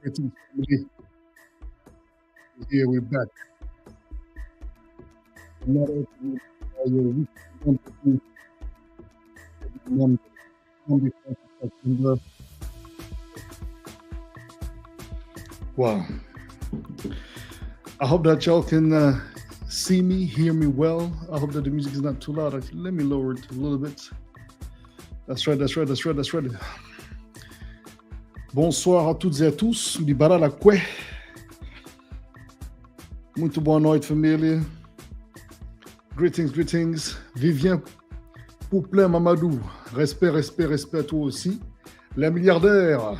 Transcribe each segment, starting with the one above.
Greetings, family. Here we're back. Another episode of your weekly interview every Monday, 1st of September. Wow. I hope that y'all can see me, hear me well. I hope that the music is not too loud. Actually, let me lower it a little bit. That's right. Bonsoir a toutes e a tous. Libara la que. Muito boa noite, família. Greetings. Vivien Pouplin Mamadou. Respect à toi aussi. La milliardaire.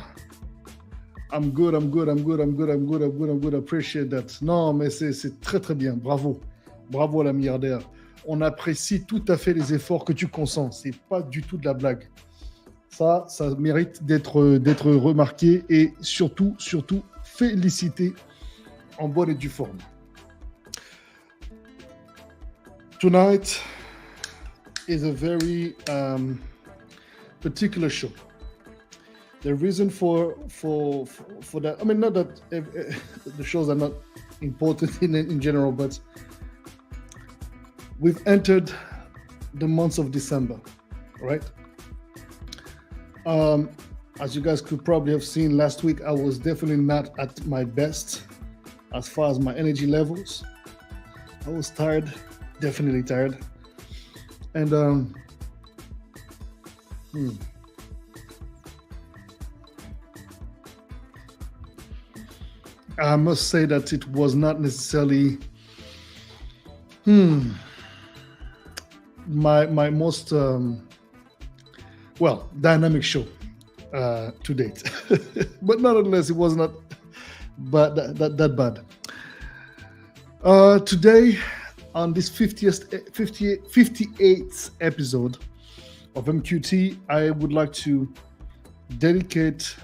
I'm good. Appreciate that. Non, mais c'est très bien. Bravo à la milliardaire. On apprécie tout à fait les efforts que tu consens. C'est pas du tout de la blague. Ça mérite d'être remarqué et surtout félicité en bonne et due forme. Tonight is a very particular show. The reason for that, I mean, not that the shows are not important in general, but we've entered the month of December, right? As you guys could probably have seen last week, I was definitely not at my best as far as my energy levels. I was tired, definitely tired. And I must say that it was not necessarily my most dynamic show to date. But nonetheless, it was not that bad. Today, on this 58th episode of MQT, I would like to dedicate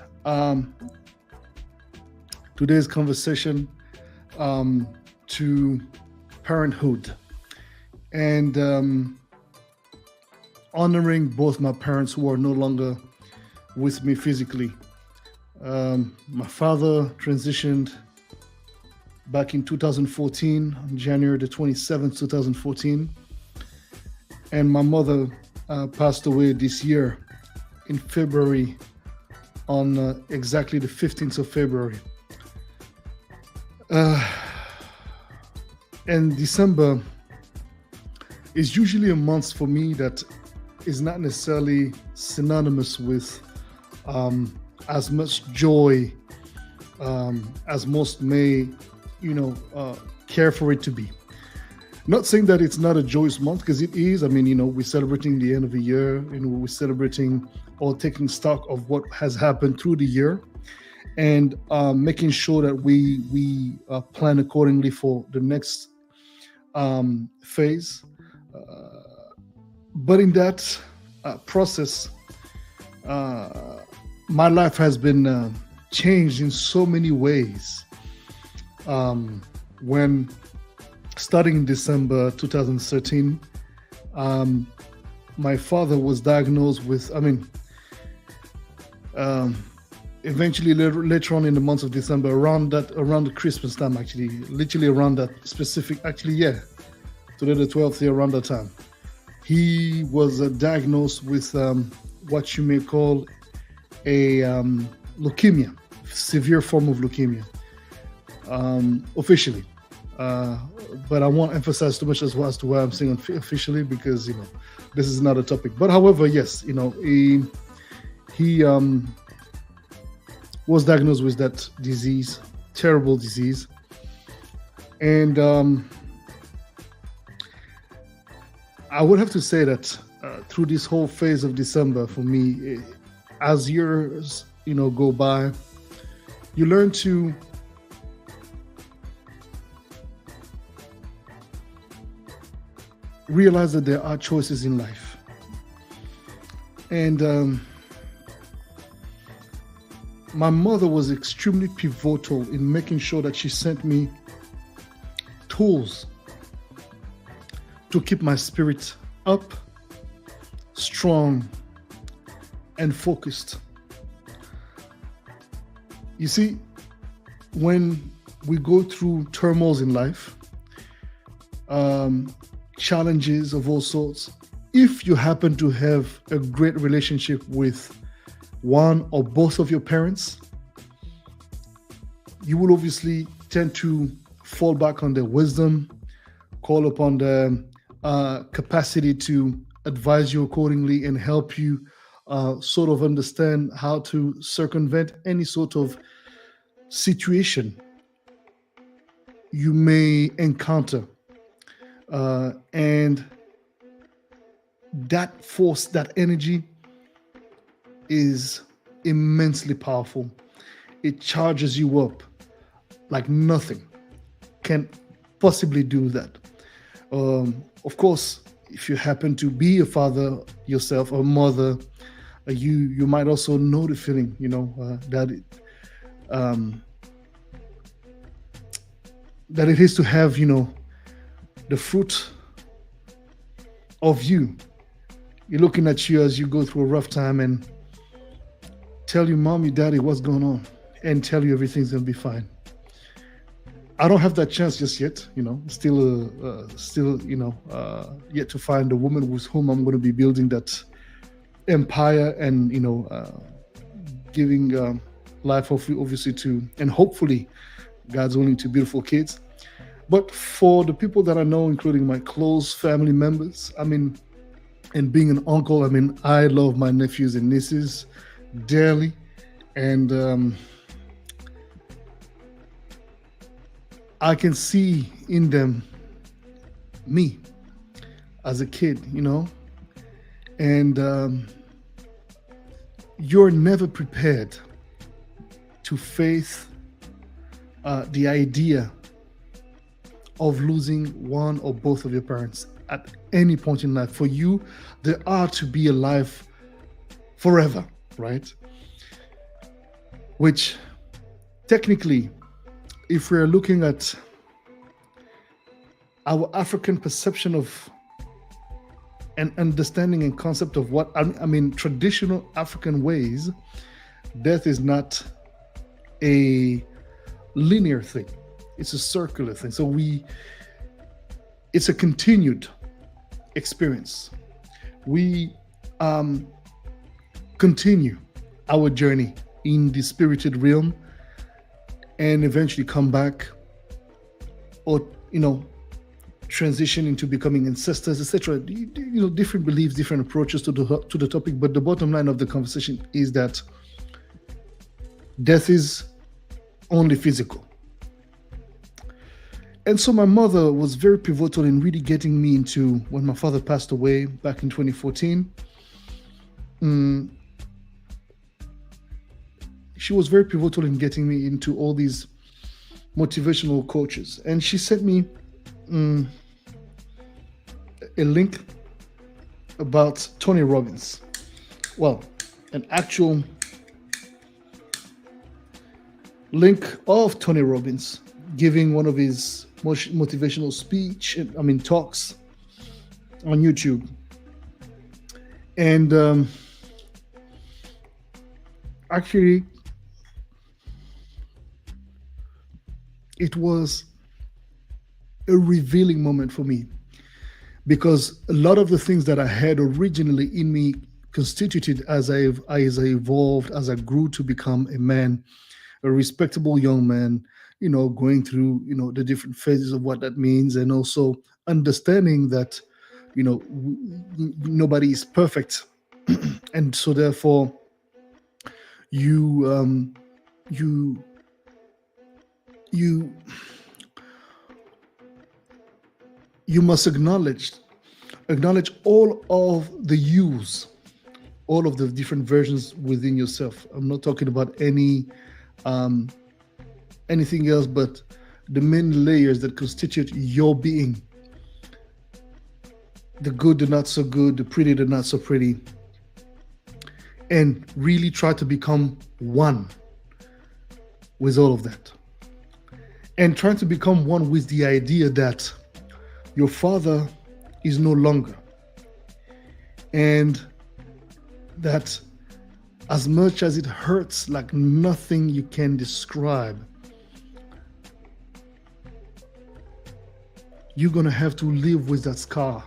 today's conversation to parenthood and honoring both my parents who are no longer with me physically. My father transitioned back in 2014, on January the 27th, 2014. And my mother passed away this year in February, on exactly the 15th of February. And December is usually a month for me that is not necessarily synonymous with as much joy as most may, care for it to be. Not saying that it's not a joyous month, because it is. I mean, we're celebrating the end of the year, we're celebrating or taking stock of what has happened through the year, and making sure that we plan accordingly for the next phase. But in that process, my life has been changed in so many ways. When starting in December 2013, my father was diagnosed with, eventually later on in the month of December, around the Christmas time, actually, literally around that specific, today the 12th, around that time, he was diagnosed with what you may call a leukemia, severe form of leukemia, officially. But I won't emphasize too much as to why I'm saying officially, because this is not a topic. But however, yes, he was diagnosed with that disease, terrible disease, and I would have to say that through this whole phase of December, for me, as years go by, you learn to realize that there are choices in life. And my mother was extremely pivotal in making sure that she sent me tools to keep my spirit up, strong, and focused. You see, when we go through turmoils in life, challenges of all sorts, if you happen to have a great relationship with one or both of your parents, you will obviously tend to fall back on their wisdom, call upon their capacity to advise you accordingly and help you sort of understand how to circumvent any sort of situation you may encounter. And that force, that energy is immensely powerful. It charges you up like nothing can possibly do that. Of course, if you happen to be a father yourself or mother, you might also know the feeling, that it is to have, the fruit of you. You're looking at you as you go through a rough time and tell your mommy, daddy, what's going on, and tell you everything's gonna be fine. I don't have that chance just yet, still, yet to find a woman with whom I'm going to be building that empire and, giving life, obviously, to, and hopefully, God's willing, to beautiful kids. But for the people that I know, including my close family members, and being an uncle, I love my nephews and nieces dearly. And I can see in them me as a kid, and you're never prepared to face the idea of losing one or both of your parents at any point in life. For you, they are to be alive forever, right? Which technically, if we're looking at our African perception of and understanding and concept of what, traditional African ways, death is not a linear thing. It's a circular thing. So it's a continued experience. We continue our journey in the spirited realm and eventually come back or, transition into becoming ancestors, etc. Different beliefs, different approaches to the topic. But the bottom line of the conversation is that death is only physical. And so my mother was very pivotal in really getting me into, when my father passed away back in 2014, she was very pivotal in getting me into all these motivational coaches. And she sent me a link about Tony Robbins. Well, an actual link of Tony Robbins giving one of his motivational talks on YouTube. And actually, it was a revealing moment for me, because a lot of the things that I had originally in me constituted as I evolved, as I grew to become a man, a respectable young man, going through, the different phases of what that means, and also understanding that, nobody is perfect. And so therefore you must acknowledge all of the yous, all of the different versions within yourself. I'm not talking about anything else but the many layers that constitute your being. The good, the not so good, the pretty, the not so pretty. And really try to become one with all of that. And trying to become one with the idea that your father is no longer. And that as much as it hurts like nothing you can describe, you're gonna have to live with that scar.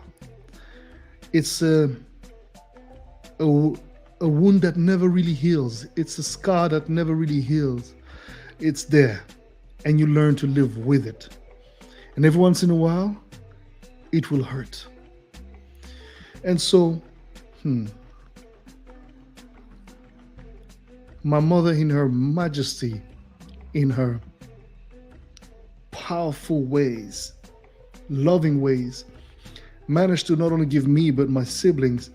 It's a, a wound that never really heals. It's a scar that never really heals. It's there, and you learn to live with it. And every once in a while, it will hurt. And so, my mother, in her majesty, in her powerful ways, loving ways, managed to not only give me but my siblings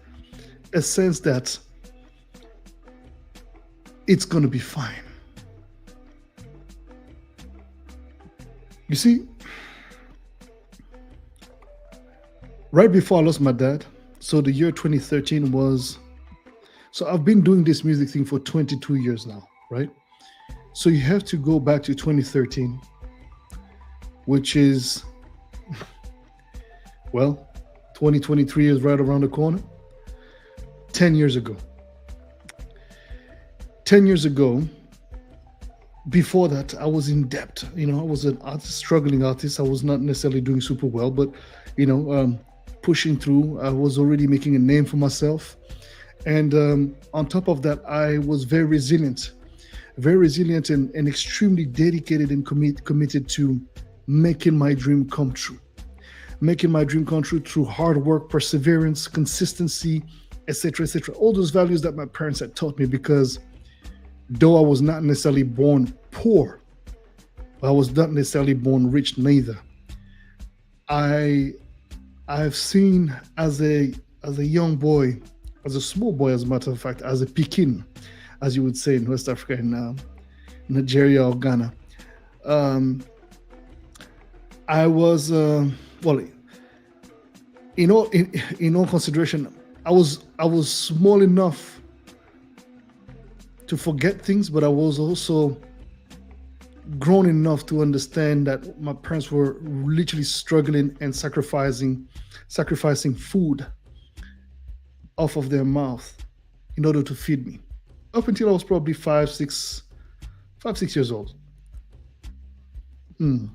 a sense that it's going to be fine. You see, right before I lost my dad, so the year 2013 was, so I've been doing this music thing for 22 years now, right? So you have to go back to 2013, which is, well, 2023 is right around the corner. 10 years ago. 10 years ago, before that, I was in debt. I was an artist, struggling artist. I was not necessarily doing super well, but, pushing through. I was already making a name for myself. And on top of that, I was very resilient and extremely dedicated and committed to making my dream come true. Making my dream come true through hard work, perseverance, consistency, etc., etc. All those values that my parents had taught me, because though I was not necessarily born poor, I was not necessarily born rich neither. I've seen as a young boy, as a small boy, as a matter of fact, as a Pekin, as you would say in West Africa, in Nigeria or Ghana. I was, in all consideration, I was small enough to forget things, but I was also grown enough to understand that my parents were literally struggling and sacrificing food off of their mouth in order to feed me, up until I was probably 5-6 years old. And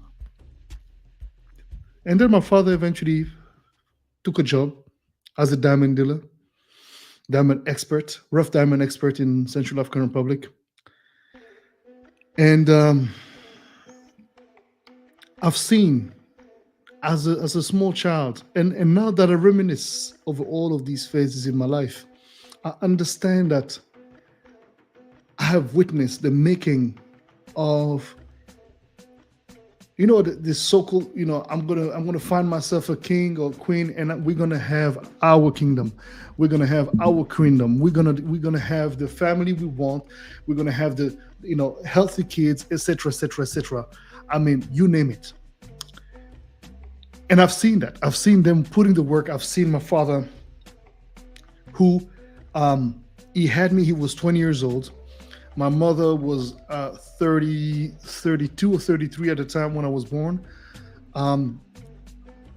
then my father eventually took a job as a diamond dealer, rough diamond expert in Central African Republic. And I've seen as a small child, and now that I reminisce over all of these phases in my life, I understand that I have witnessed the making of, this so-called, I'm gonna find myself a king or queen, and we're gonna have our kingdom. We're gonna have our kingdom. We're gonna have the family we want. We're gonna have the healthy kids, etc., etc., etc. I mean, you name it. And I've seen that. I've seen them putting the work. I've seen my father, who he had me. He was 20 years old. My mother was 32 or 33 at the time when I was born.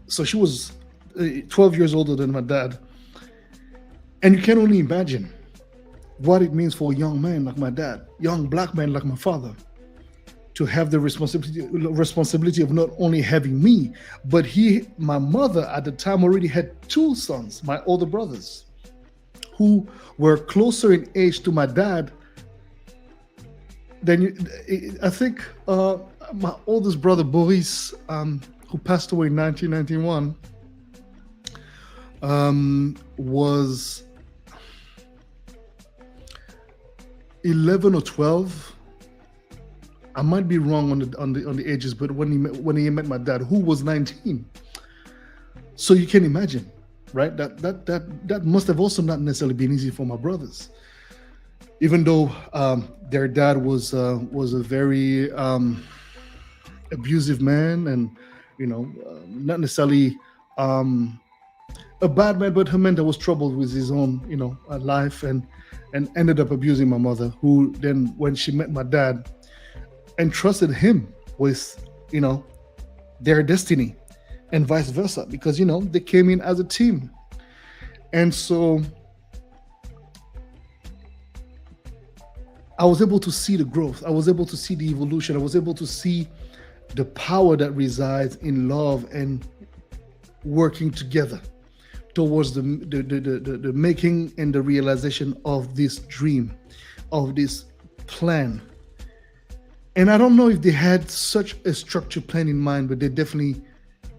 So she was 12 years older than my dad. And you can only imagine what it means for a young man like my dad, young black man like my father, to have the responsibility of not only having me, but my mother at the time already had 2 sons, my older brothers, who were closer in age to my dad. Then I think my oldest brother, Boris, who passed away in 1991, was 11 or 12. I might be wrong on the ages, but when he met my dad, who was 19. So you can imagine, right? That must have also not necessarily been easy for my brothers. Even though their dad was a very abusive man, and not necessarily a bad man, but a man that was troubled with his own life, and ended up abusing my mother, who then, when she met my dad, entrusted him with their destiny, and vice versa, because they came in as a team. And so I was able to see the growth. I was able to see the evolution. I was able to see the power that resides in love and working together towards the making and the realization of this dream, of this plan. And I don't know if they had such a structured plan in mind, but they definitely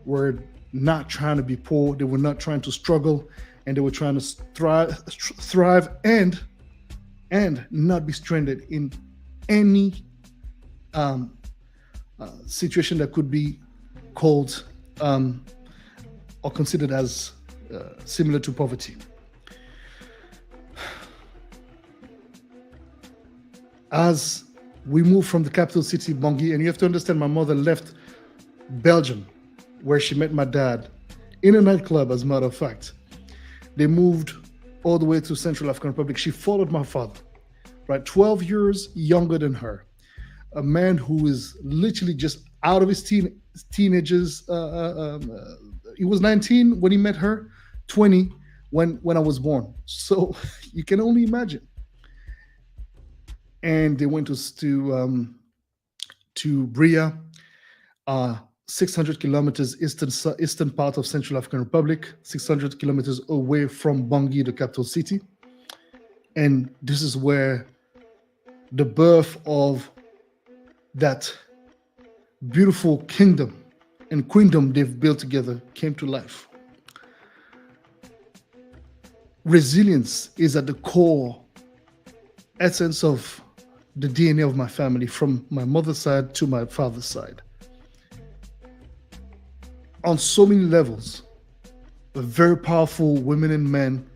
were not trying to be poor. They were not trying to struggle, and they were trying to thrive and not be stranded in any situation that could be called or considered as similar to poverty. As we moved from the capital city, Bangui, and you have to understand, my mother left Belgium, where she met my dad, in a nightclub, as a matter of fact. They moved all the way to Central African Republic. She followed my father, right? 12 years younger than her. A man who is literally just out of his teenagers. He was 19 when he met her, 20 when I was born. So you can only imagine. And they went to Bria, 600 kilometers eastern part of Central African Republic, 600 kilometers away from Bangui, the capital city. And this is where the birth of that beautiful kingdom and queendom they've built together came to life. Resilience is at the core essence of the DNA of my family, from my mother's side to my father's side. On so many levels, very powerful women and men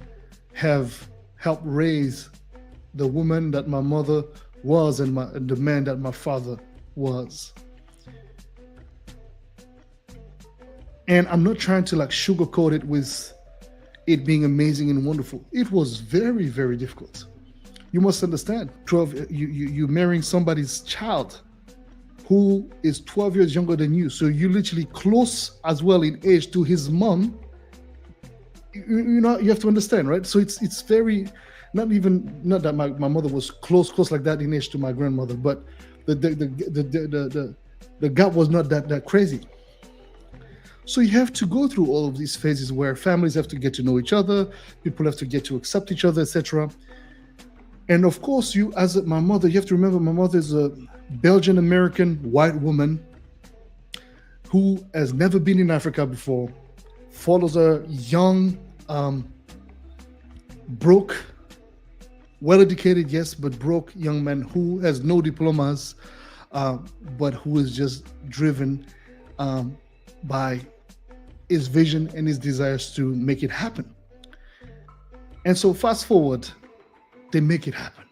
have helped raise the woman that my mother was and the man that my father was. And I'm not trying to like sugarcoat it with it being amazing and wonderful. It was very, very difficult. You must understand, you marrying somebody's child who is 12 years younger than you. So you're literally close as well in age to his mom. You know, you have to understand, right? So it's very, not that my mother was close like that in age to my grandmother, but the gap was not that crazy. So you have to go through all of these phases where families have to get to know each other, people have to get to accept each other, etc. And of course, my mother, you have to remember, my mother is a Belgian American white woman who has never been in Africa before, follows a young, broke, well-educated, yes, but broke young man who has no diplomas, but who is just driven by his vision and his desires to make it happen. And so fast forward, they make it happen.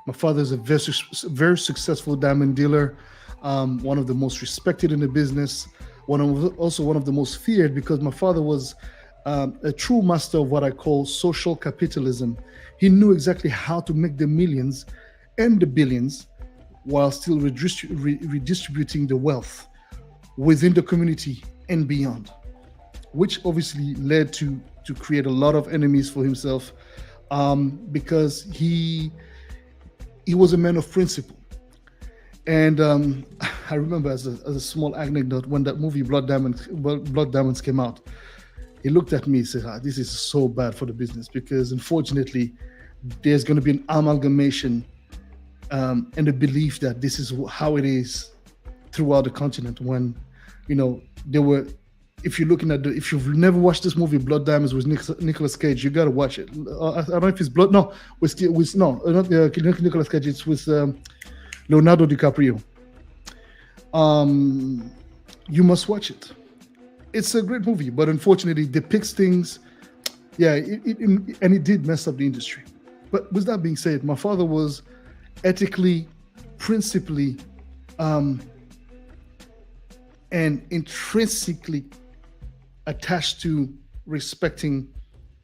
My father is a very successful diamond dealer, one of the most respected in the business, also one of the most feared, because my father was a true master of what I call social capitalism. He knew exactly how to make the millions and the billions while still redistributing the wealth within the community and beyond, which obviously led to create a lot of enemies for himself, because he was a man of principle. And I remember as a small anecdote, when that movie Blood Diamonds came out, he looked at me and said, this is so bad for the business, because unfortunately there's going to be an amalgamation and a belief that this is how it is throughout the continent, when, you know, there were, if you're looking at if you've never watched this movie Blood Diamonds with Nicolas Cage, you got to watch it. I don't know if it's not Nicolas Cage, it's with Leonardo DiCaprio. You must watch it. It's a great movie, but unfortunately it depicts things, it did mess up the industry. But with that being said, my father was ethically, principally, and intrinsically attached to respecting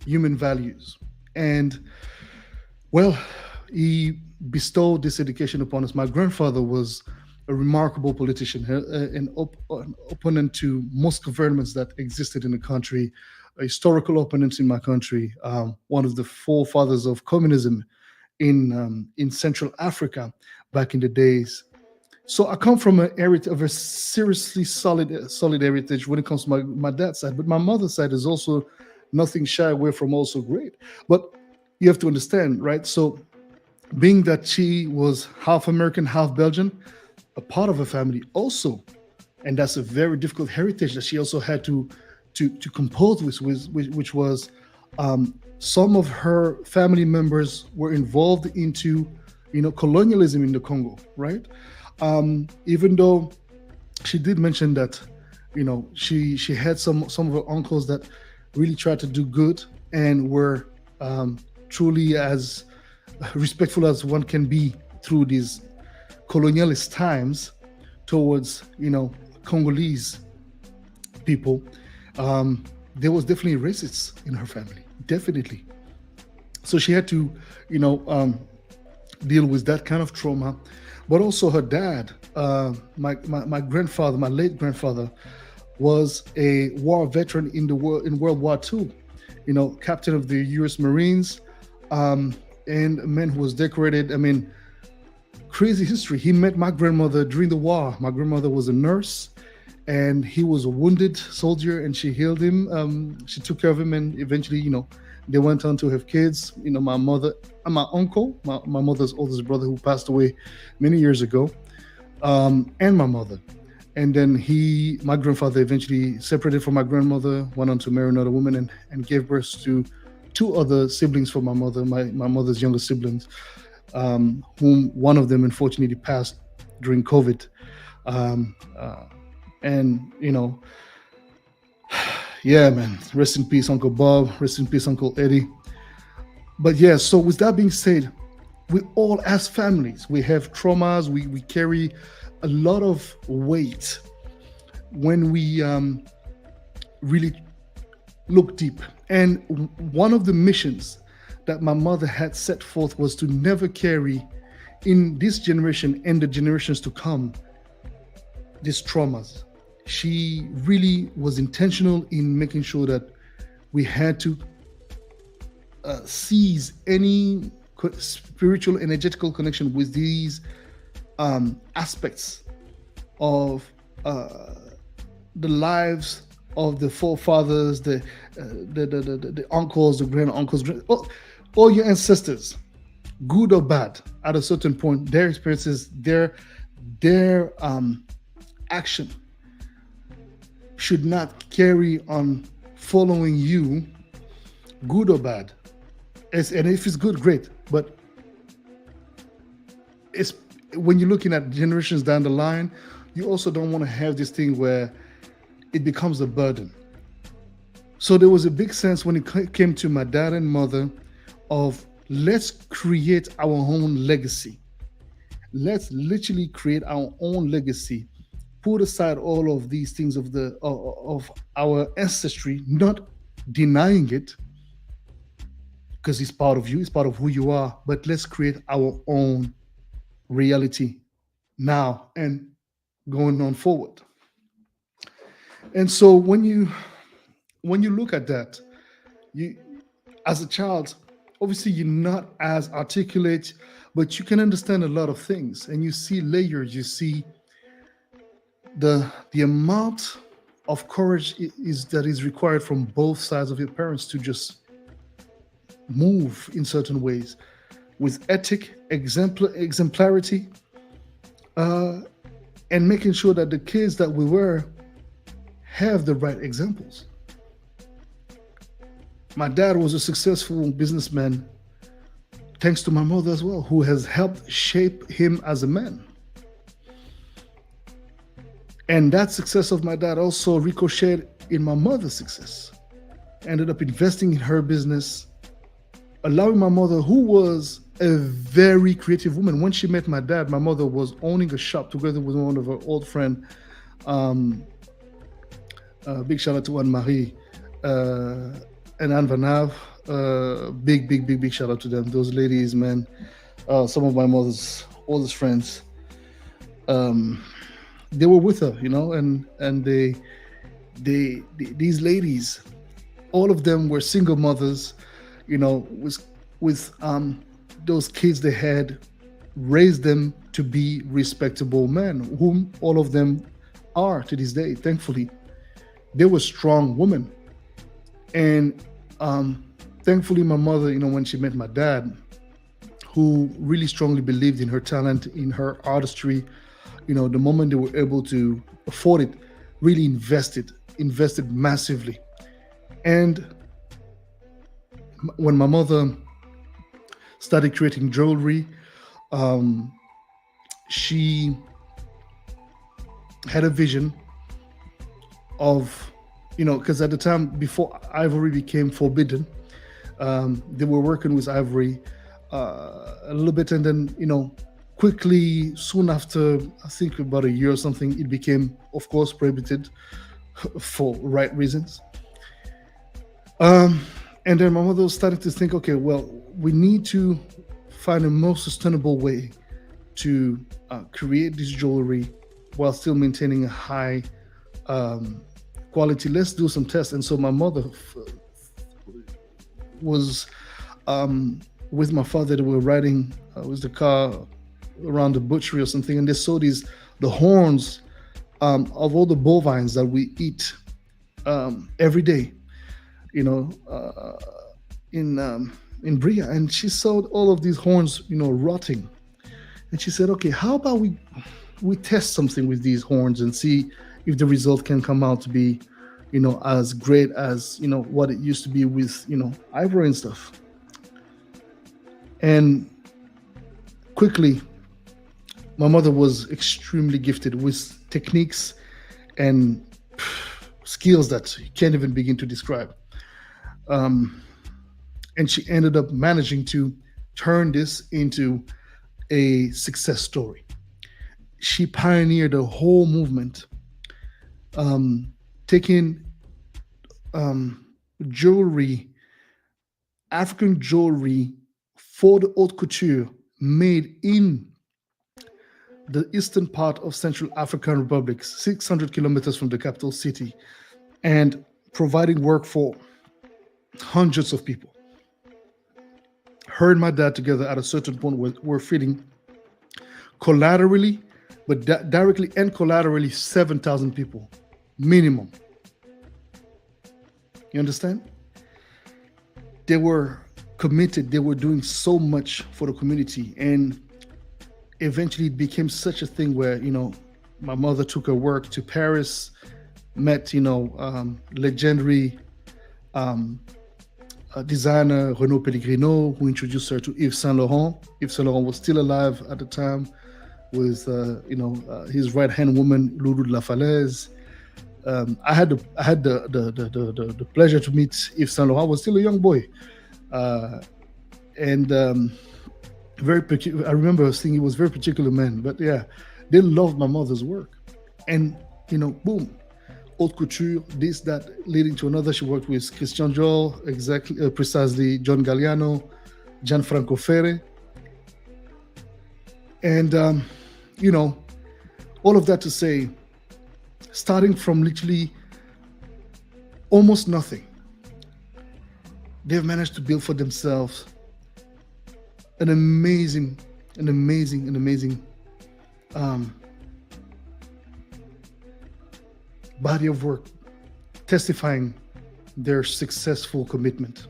human values. And well, he bestowed this education upon us. My grandfather was a remarkable politician, an opponent to most governments that existed in the country, a historical opponent in my country, one of the forefathers of communism in Central Africa back in the days. So I come from a heritage of a seriously solid heritage when it comes to my dad's side, but my mother's side is also nothing shy away from also great. But you have to understand, right? So being that she was half American, half Belgian, a part of her family also, and that's a very difficult heritage that she also had to compose with which was some of her family members were involved into colonialism in the Congo, right? Even though she did mention that she had some of her uncles that really tried to do good and were truly as respectful as one can be through these colonialist times towards Congolese people. There was definitely racists in her family, definitely. So she had to deal with that kind of trauma. But also her dad, my grandfather, my late grandfather, was a war veteran in World War II. Captain of the U.S. Marines, and a man who was decorated. I mean, crazy history. He met my grandmother during the war. My grandmother was a nurse, and he was a wounded soldier, and she healed him. She took care of him, and eventually, they went on to have kids. My mother and my uncle, my mother's oldest brother, who passed away many years ago, and my mother. And then my grandfather eventually separated from my grandmother, went on to marry another woman, and gave birth to two other siblings for my mother, my mother's younger siblings, whom one of them unfortunately passed during COVID. And yeah, man, rest in peace, Uncle Bob, rest in peace, Uncle Eddie. But yeah, so with that being said, we all as families, we have traumas, we carry a lot of weight when we really look deep. And one of the missions that my mother had set forth was to never carry in this generation and the generations to come these traumas. She really was intentional in making sure that we had to seize any spiritual, energetical connection with these aspects of the lives of the forefathers, the uncles, the grand uncles, all your ancestors, good or bad. At a certain point, their experiences, their action should not carry on following you, good or bad. And if it's good, great. But it's when you're looking at generations down the line, you also don't want to have this thing where it becomes a burden. So there was a big sense when it came to my dad and mother of let's create our own legacy. Let's literally create our own legacy. Put aside all of these things of our ancestry, not denying it, because it's part of you, it's part of who you are. But let's create our own reality now and going on forward. And so when you look at that, you as a child, obviously you're not as articulate, but you can understand a lot of things, and you see layers, you see the amount of courage that is required from both sides of your parents to just move in certain ways with ethic, exemplarity, and making sure that the kids that we were have the right examples. My dad was a successful businessman, thanks to my mother as well, who has helped shape him as a man. And that success of my dad also ricocheted in my mother's success. Ended up investing in her business, allowing my mother, who was a very creative woman. When she met my dad, my mother was owning a shop together with one of her old friends. Big shout out to Anne-Marie and Anne Van Hav. Big shout out to them. Those ladies, man. Some of my mother's oldest friends. They were with her, and these ladies, all of them were single mothers, with those kids they had raised them to be respectable men, whom all of them are to this day, thankfully. They were strong women. And thankfully, my mother, when she met my dad, who really strongly believed in her talent, in her artistry, the moment they were able to afford it, really invested massively. And when my mother started creating jewelry, she had a vision of, because at the time before ivory became forbidden, they were working with ivory a little bit, and then quickly, soon after, I think about a year or something, it became, of course, prohibited for right reasons. And then my mother started to think, okay, well, we need to find a more sustainable way to create this jewelry while still maintaining a high quality. Let's do some tests. And so my mother was with my father. They were riding with the car around the butchery or something, and they saw the horns of all the bovines that we eat every day, in Bria. And she saw all of these horns, rotting. And she said, okay, how about we test something with these horns and see if the result can come out to be, as great as, what it used to be with, ivory and stuff. And quickly, my mother was extremely gifted with techniques and skills that you can't even begin to describe. And she ended up managing to turn this into a success story. She pioneered a whole movement, taking jewelry, African jewelry for the haute couture made in the eastern part of Central African Republic, 600 kilometers from the capital city, and providing work for hundreds of people. Her and my dad together at a certain point were feeding collaterally, but directly and collaterally 7,000 people minimum. You understand? They were committed. They were doing so much for the community, and eventually it became such a thing where my mother took her work to Paris, met legendary designer Renaud Pellegrino, who introduced her to Yves Saint Laurent. Yves Saint Laurent was still alive at the time, with his right hand woman Loulou de la Falaise. I had the pleasure to meet Yves Saint Laurent. I was still a young boy, and very I remember seeing he was a very particular man. But yeah, they loved my mother's work, and boom, haute couture, this, that, leading to another. She worked with Christian Dior, precisely John Galliano, Gianfranco Ferre, and all of that to say, starting from literally almost nothing, they've managed to build for themselves an amazing body of work, testifying their successful commitment.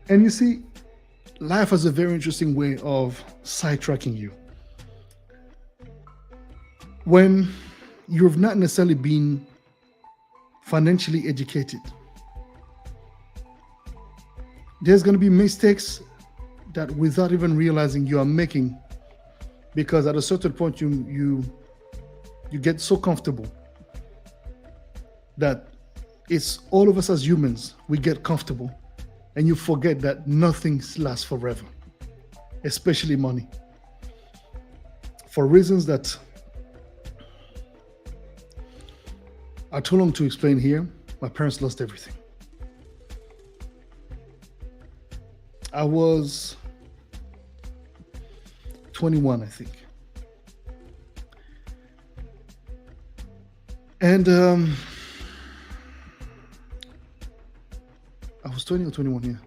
And you see, life has a very interesting way of sidetracking you. When you've not necessarily been financially educated, there's going to be mistakes that without even realizing you are making, because at a certain point you get so comfortable that it's all of us as humans, we get comfortable, and you forget that nothing lasts forever, especially money. For reasons that are too long to explain here, my parents lost everything. I was 21, I think. And I was 20 or 21, yeah.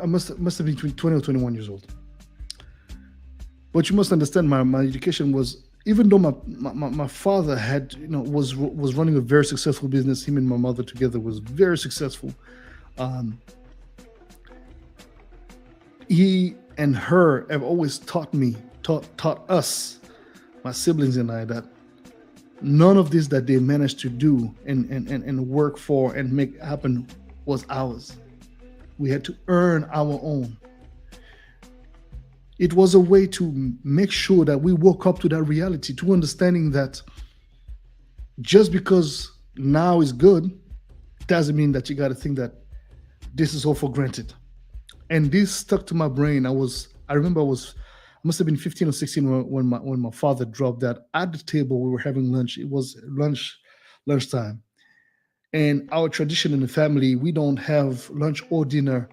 I must have been between 20 or 21 years old. But you must understand, my education was, even though my father had, was running a very successful business. Him and my mother together was very successful. Um, he and her have always taught us, my siblings and I, that none of this that they managed to do and work for and make happen was ours. We had to earn our own. It was a way to make sure that we woke up to that reality, to understanding that just because now is good doesn't mean that you got to think that this is all for granted. And this stuck to my brain. I remember I must have been 15 or 16 when my father dropped that. At the table we were having lunch. It was lunchtime. And our tradition in the family, we don't have lunch or dinner.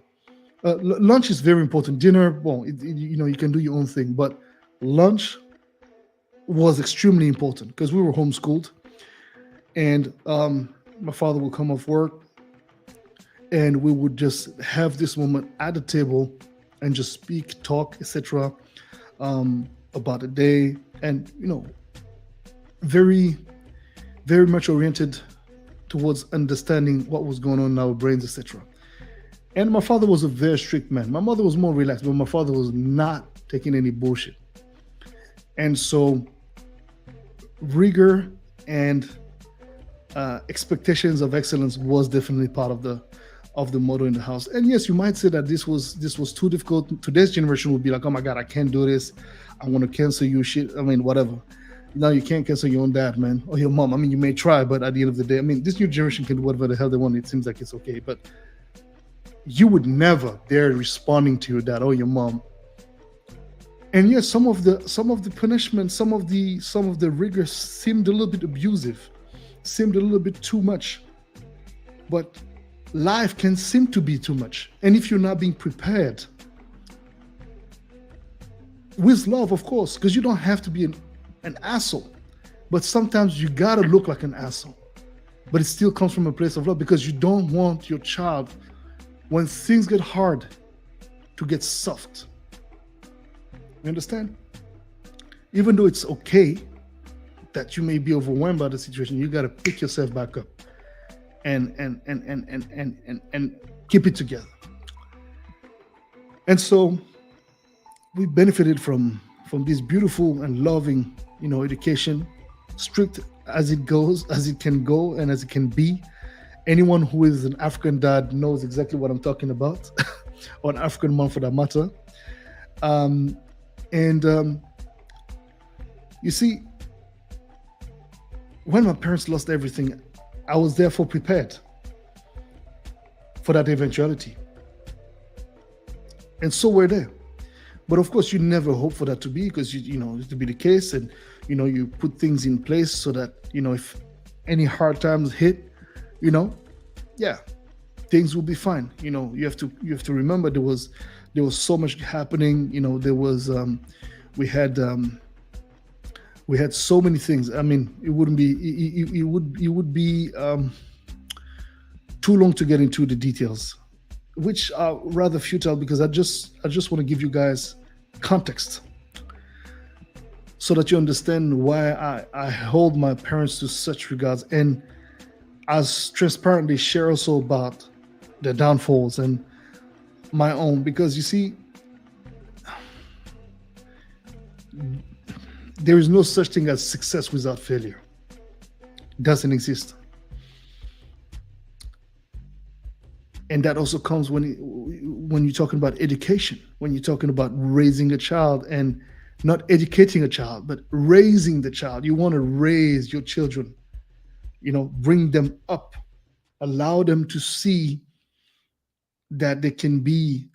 Lunch is very important. Dinner, well, you can do your own thing, but lunch was extremely important because we were homeschooled, and my father would come off work, and we would just have this moment at the table and just speak, talk, etc., about the day, and very, very much oriented towards understanding what was going on in our brains, etc. And my father was a very strict man. My mother was more relaxed, but my father was not taking any bullshit. And so rigor and expectations of excellence was definitely part of the motto in the house. And yes, you might say that this was too difficult. Today's generation would be like, oh my God, I can't do this. I want to cancel you shit. I mean, whatever. No, you can't cancel your own dad, man, or your mom. I mean, you may try, but at the end of the day, I mean, this new generation can do whatever the hell they want. It seems like it's okay, but you would never dare responding to your dad or your mom. And yes, some of the punishment, some of the rigor seemed a little bit abusive, seemed a little bit too much. But life can seem to be too much. And if you're not being prepared, with love, of course, because you don't have to be an asshole, but sometimes you gotta look like an asshole. But it still comes from a place of love, because you don't want your child, when things get hard, to get soft. You understand? Even though it's okay that you may be overwhelmed by the situation, you gotta pick yourself back up and keep it together. And so we benefited from this beautiful and loving, education, strict as it goes, as it can go, and as it can be. Anyone who is an African dad knows exactly what I'm talking about, or an African mom for that matter. You see, when my parents lost everything, I was therefore prepared for that eventuality. And so we're there. But of course, you never hope for that to be, because to be the case, and you put things in place so that if any hard times hit, things will be fine. You have to remember there was so much happening. There was we had so many things. I mean, it would be too long to get into the details, which are rather futile, because I just want to give you guys context so that you understand why I hold my parents to such regards, and as transparently share also about their downfalls and my own, because you see, there is no such thing as success without failure. It doesn't exist. And that also comes when you're talking about education, when you're talking about raising a child, and not educating a child, but raising the child. You want to raise your children, bring them up, allow them to see that they can be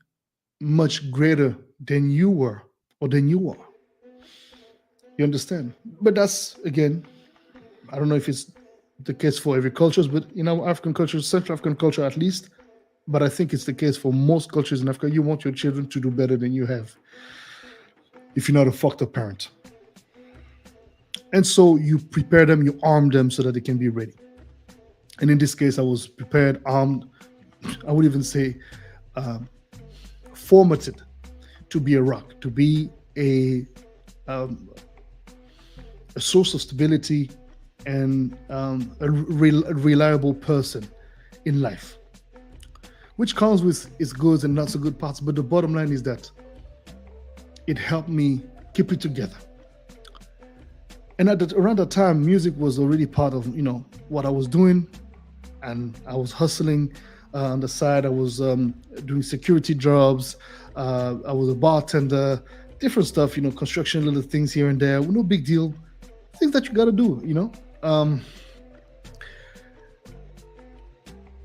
much greater than you were or than you are. You understand? But that's, again, I don't know if it's the case for every culture, but African culture, Central African culture at least, but I think it's the case for most cultures in Africa. You want your children to do better than you have, if you're not a fucked up parent. And so you prepare them, you arm them so that they can be ready. And in this case, I was prepared, armed, I would even say formatted to be a rock, to be a um, a source of stability, and a reliable person in life, which comes with its goods and not so good parts. But the bottom line is that it helped me keep it together. And around that time, music was already part of what I was doing, and I was hustling on the side. I was doing security jobs. I was a bartender, different stuff, construction, little things here and there. No big deal, things that you got to do.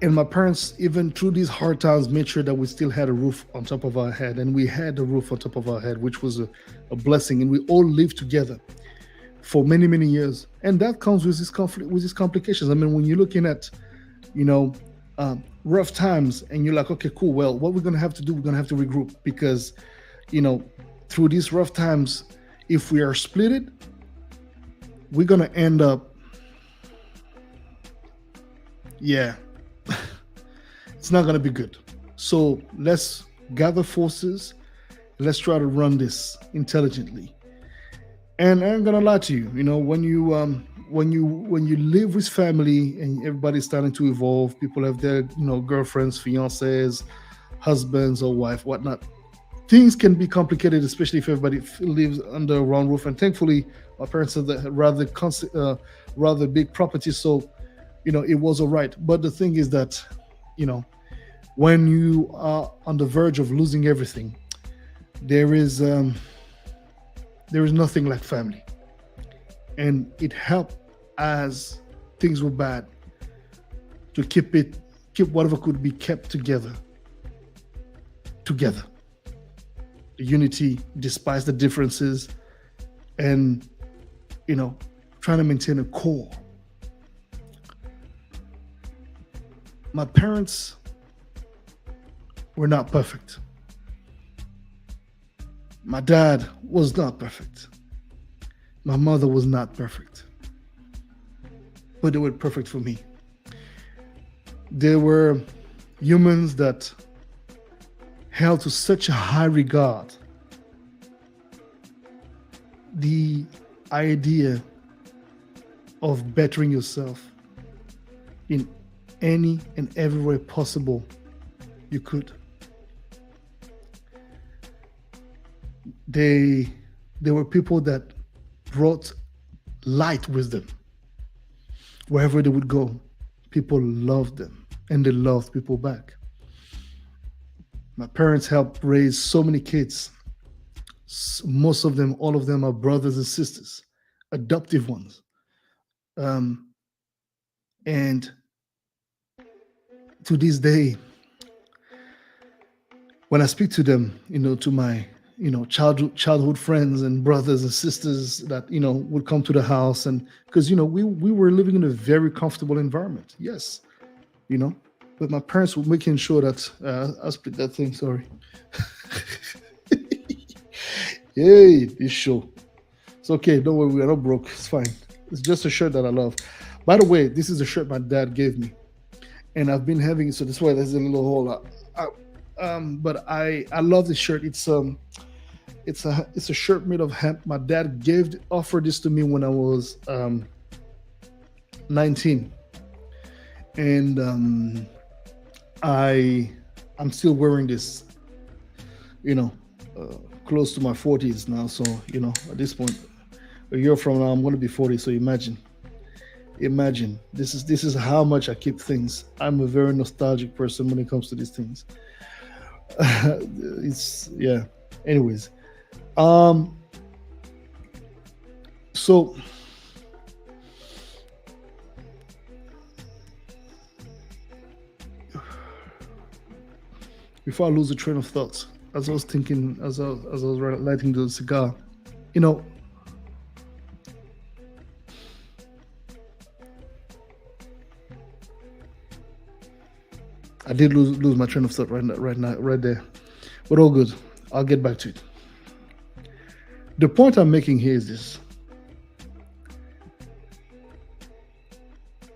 And my parents, even through these hard times, made sure that we still had a roof on top of our head, and we had a roof on top of our head, which was a blessing. And we all lived together for many, many years, and that comes with this conflict, with these complications. I mean, when you're looking at, rough times, and you're like, okay, cool. Well, what we're gonna have to do, we're gonna have to regroup, because, through these rough times, if we are splitted, we're gonna end up, yeah, it's not gonna be good. So let's gather forces. Let's try to run this intelligently. And I ain't gonna lie to you. When you live with family and everybody's starting to evolve, people have their girlfriends, fiancés, husbands or wife, whatnot. Things can be complicated, especially if everybody lives under one roof. And thankfully, my parents had rather big property, so it was all right. But the thing is that, when you are on the verge of losing everything, there is nothing like family. And it helped, as things were bad, to keep whatever could be kept together. The unity, despite the differences, and trying to maintain a core. My parents were not perfect. My dad was not perfect. My mother was not perfect. But they were perfect for me. They were humans that held to such a high regard the idea of bettering yourself in any and every way possible you could. They were people that brought light wisdom wherever they would go. People loved them, and they loved people back. My parents helped raise so many kids. Most of them, all of them, are brothers and sisters, adoptive ones. And to this day, when I speak to them, to my childhood friends and brothers and sisters that would come to the house, and because we were living in a very comfortable environment, yes, but my parents were making sure that I'll split that thing, sorry. Hey, this show, it's okay, don't worry, we're not broke, it's fine. It's just a shirt that I love. By the way, this is a shirt my dad gave me, and I've been having it, so that's why there's a little hole. But I love this shirt. It's a shirt made of hemp. My dad offered this to me when I was 19, and I'm still wearing this. Close to my 40s now. So at this point, a year from now, I'm going to be 40. So imagine. This is how much I keep things. I'm a very nostalgic person when it comes to these things. It's yeah. Anyways, so before I lose the train of thoughts, as I was thinking, as I was lighting the cigar, I did lose my train of thought right there, but all good. I'll get back to it. The point I'm making here is this: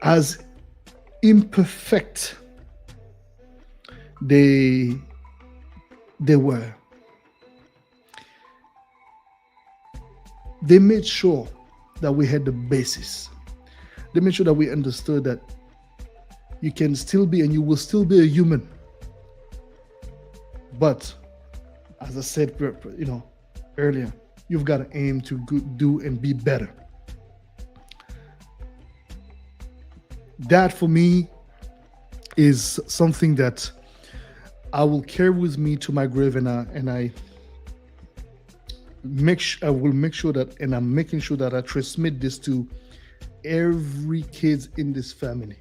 as imperfect they were, they made sure that we had the basis. They made sure that we understood that you can still be and you will still be a human. But as I said, earlier, you've got to aim to do and be better. That for me is something that I will carry with me to my grave, and I will make sure that, and I'm making sure that I transmit this to every kid in this family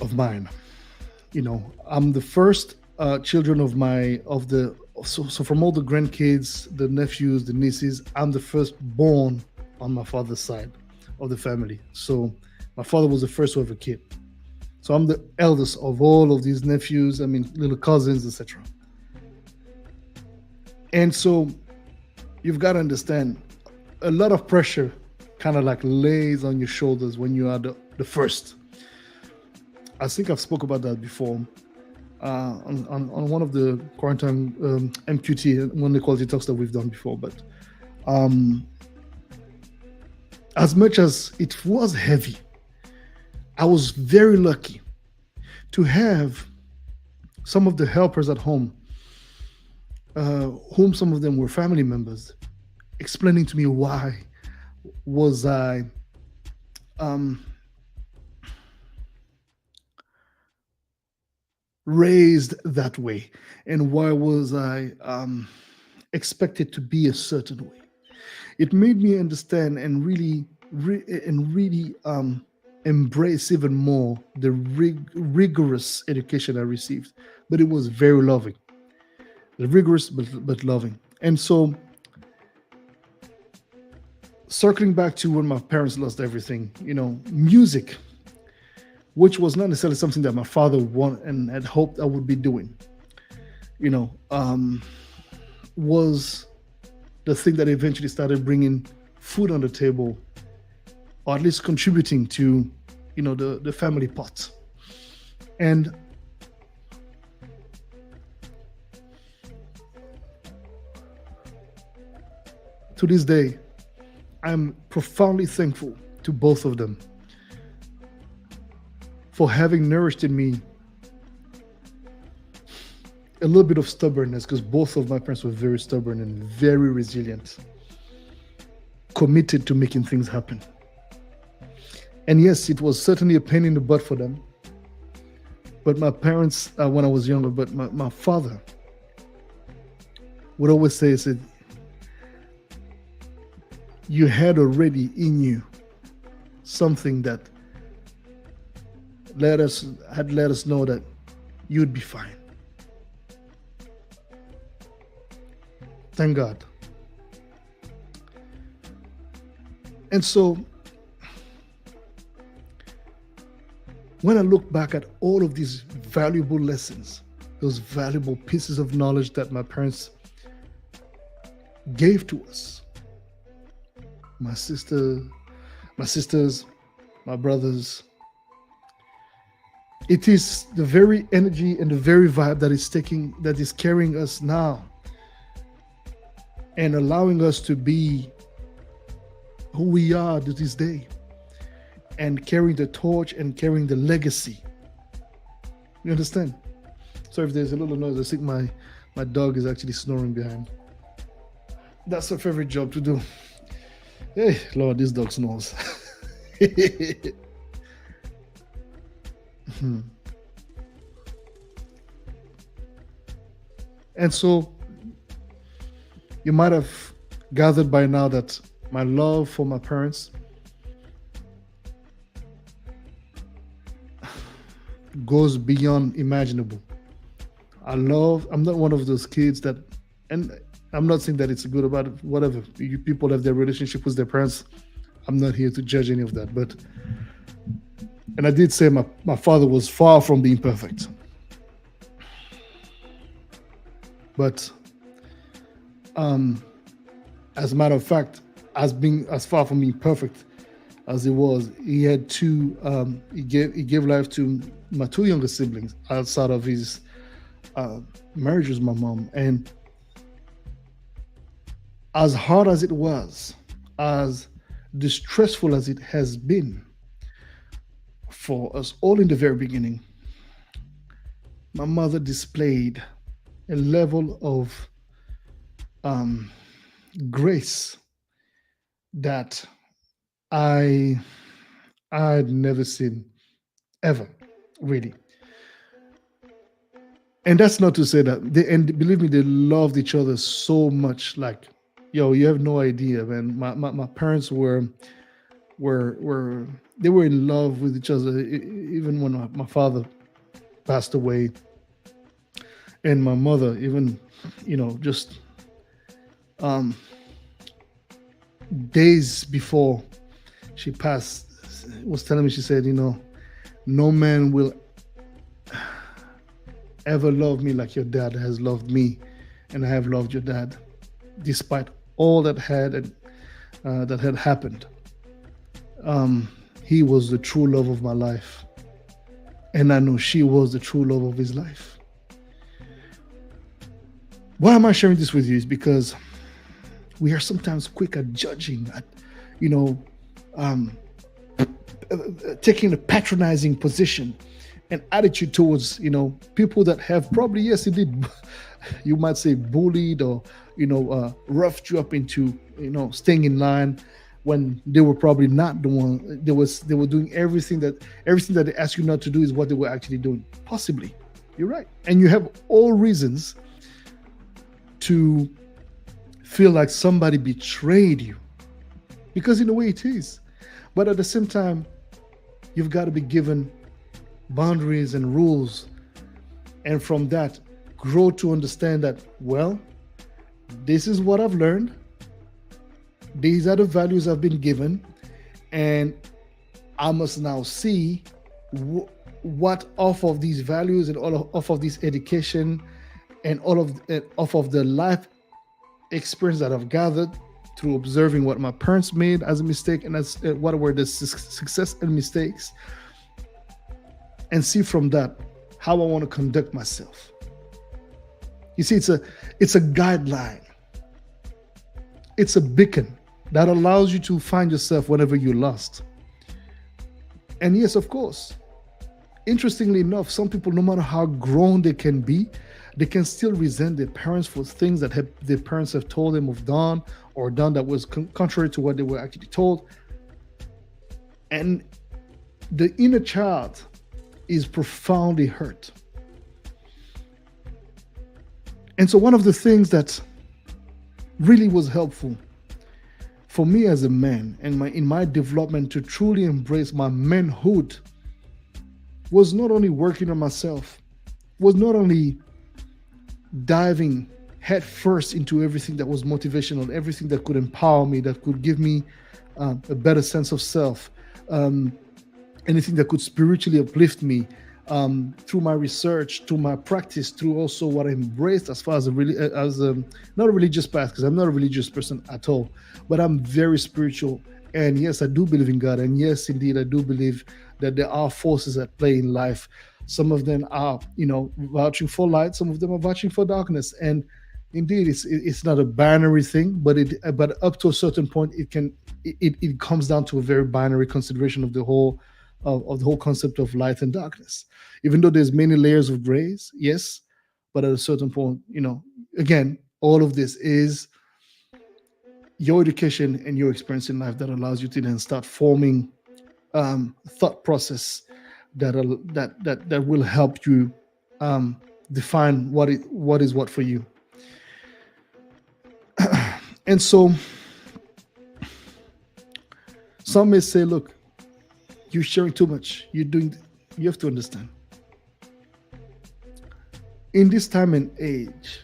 of mine. I'm the first children so from all the grandkids, the nephews, the nieces, I'm the first born on my father's side of the family. So my father was the first to have a kid. So I'm the eldest of all of these nephews, little cousins, etc. And so you've got to understand, a lot of pressure kind of like lays on your shoulders when you are the first. I think I've spoke about that before on one of the quarantine MQT, one of the quality talks that we've done before. But as much as it was heavy, I was very lucky to have some of the helpers at home, whom some of them were family members, explaining to me why was I raised that way, and why was I expected to be a certain way. It made me understand and really embrace even more the rigorous education I received. But it was very loving, rigorous but loving. And so, circling back to when my parents lost everything, music, which was not necessarily something that my father wanted and had hoped I would be doing, was the thing that eventually started bringing food on the table, or at least contributing to, the family pot. And to this day, I'm profoundly thankful to both of them for having nourished in me a little bit of stubbornness, because both of my parents were very stubborn and very resilient, committed to making things happen. And yes, it was certainly a pain in the butt for them. But my parents, when I was younger, but my father would always say, you had already in you something that let us know that you'd be fine. Thank God. And so, when I look back at all of these valuable lessons, those valuable pieces of knowledge that my parents gave to us, my sisters, my brothers, it is the very energy and the very vibe that is carrying us now and allowing us to be who we are to this day, and carrying the torch and carrying the legacy. You understand? So if there's a little noise, I think my dog is actually snoring behind. That's her favorite job to do. Hey, Lord, this dog snores. And so you might have gathered by now that my love for my parents goes beyond imaginable. I'm not one of those kids that, and I'm not saying that it's good about it, whatever. People have their relationship with their parents. I'm not here to judge any of that. And I did say my father was far from being perfect. But as a matter of fact, as far from being perfect as he was, he had he gave life to my two younger siblings outside of his marriage with my mom. And as hard as it was, as distressful as it has been for us all in the very beginning, my mother displayed a level of um, grace that I I'd never seen ever, really. And that's not to say that they, and believe me, they loved each other so much. Like, yo, you have no idea, man. My parents were they were in love with each other, even when my father passed away, and my mother, even, just um, days before she passed, was telling me, she said, no man will ever love me like your dad has loved me, and I have loved your dad, despite all that had happened. He was the true love of my life, and I know she was the true love of his life. Why am I sharing this with you? Is because we are sometimes quick at judging, at you know, um, taking a patronizing position and attitude towards people that have probably, yes, indeed, you might say, bullied or roughed you up into staying in line, when they were probably not doing. They were doing everything that they asked you not to do is what they were actually doing. Possibly, you're right, and you have all reasons to feel like somebody betrayed you, because in a way it is. But at the same time, you've got to be given boundaries and rules, and from that, grow to understand that, well, this is what I've learned, these are the values I've been given, and I must now see what off of these values and off of this education and off of the life experience that I've gathered through observing what my parents made as a mistake, and as what were the success and mistakes, and see from that how I want to conduct myself. You see, it's a guideline. It's a beacon that allows you to find yourself whenever you're lost. And yes, of course, interestingly enough, some people, no matter how grown they can be, they can still resent their parents for things that their parents have told them of done or done that was contrary to what they were actually told. And the inner child is profoundly hurt. And so one of the things that really was helpful for me as a man and in my development to truly embrace my manhood was not only working on myself, was not only diving head first into everything that was motivational, everything that could empower me, that could give me a better sense of self, anything that could spiritually uplift me, through my research, through my practice, through also what I embraced as far as not a religious path, because I'm not a religious person at all, but I'm very spiritual. And yes, I do believe in God. And yes, indeed, I do believe that there are forces at play in life. Some of them are, vouching for light. Some of them are vouching for darkness. And indeed, it's not a binary thing, but up to a certain point, it comes down to a very binary consideration of the whole concept of light and darkness. Even though there's many layers of grays, yes, but at a certain point, again, all of this is your education and your experience in life that allows you to then start forming thought process that will help you define what is what for you. And so some may say, look, you're sharing too much. You have to understand. In this time and age,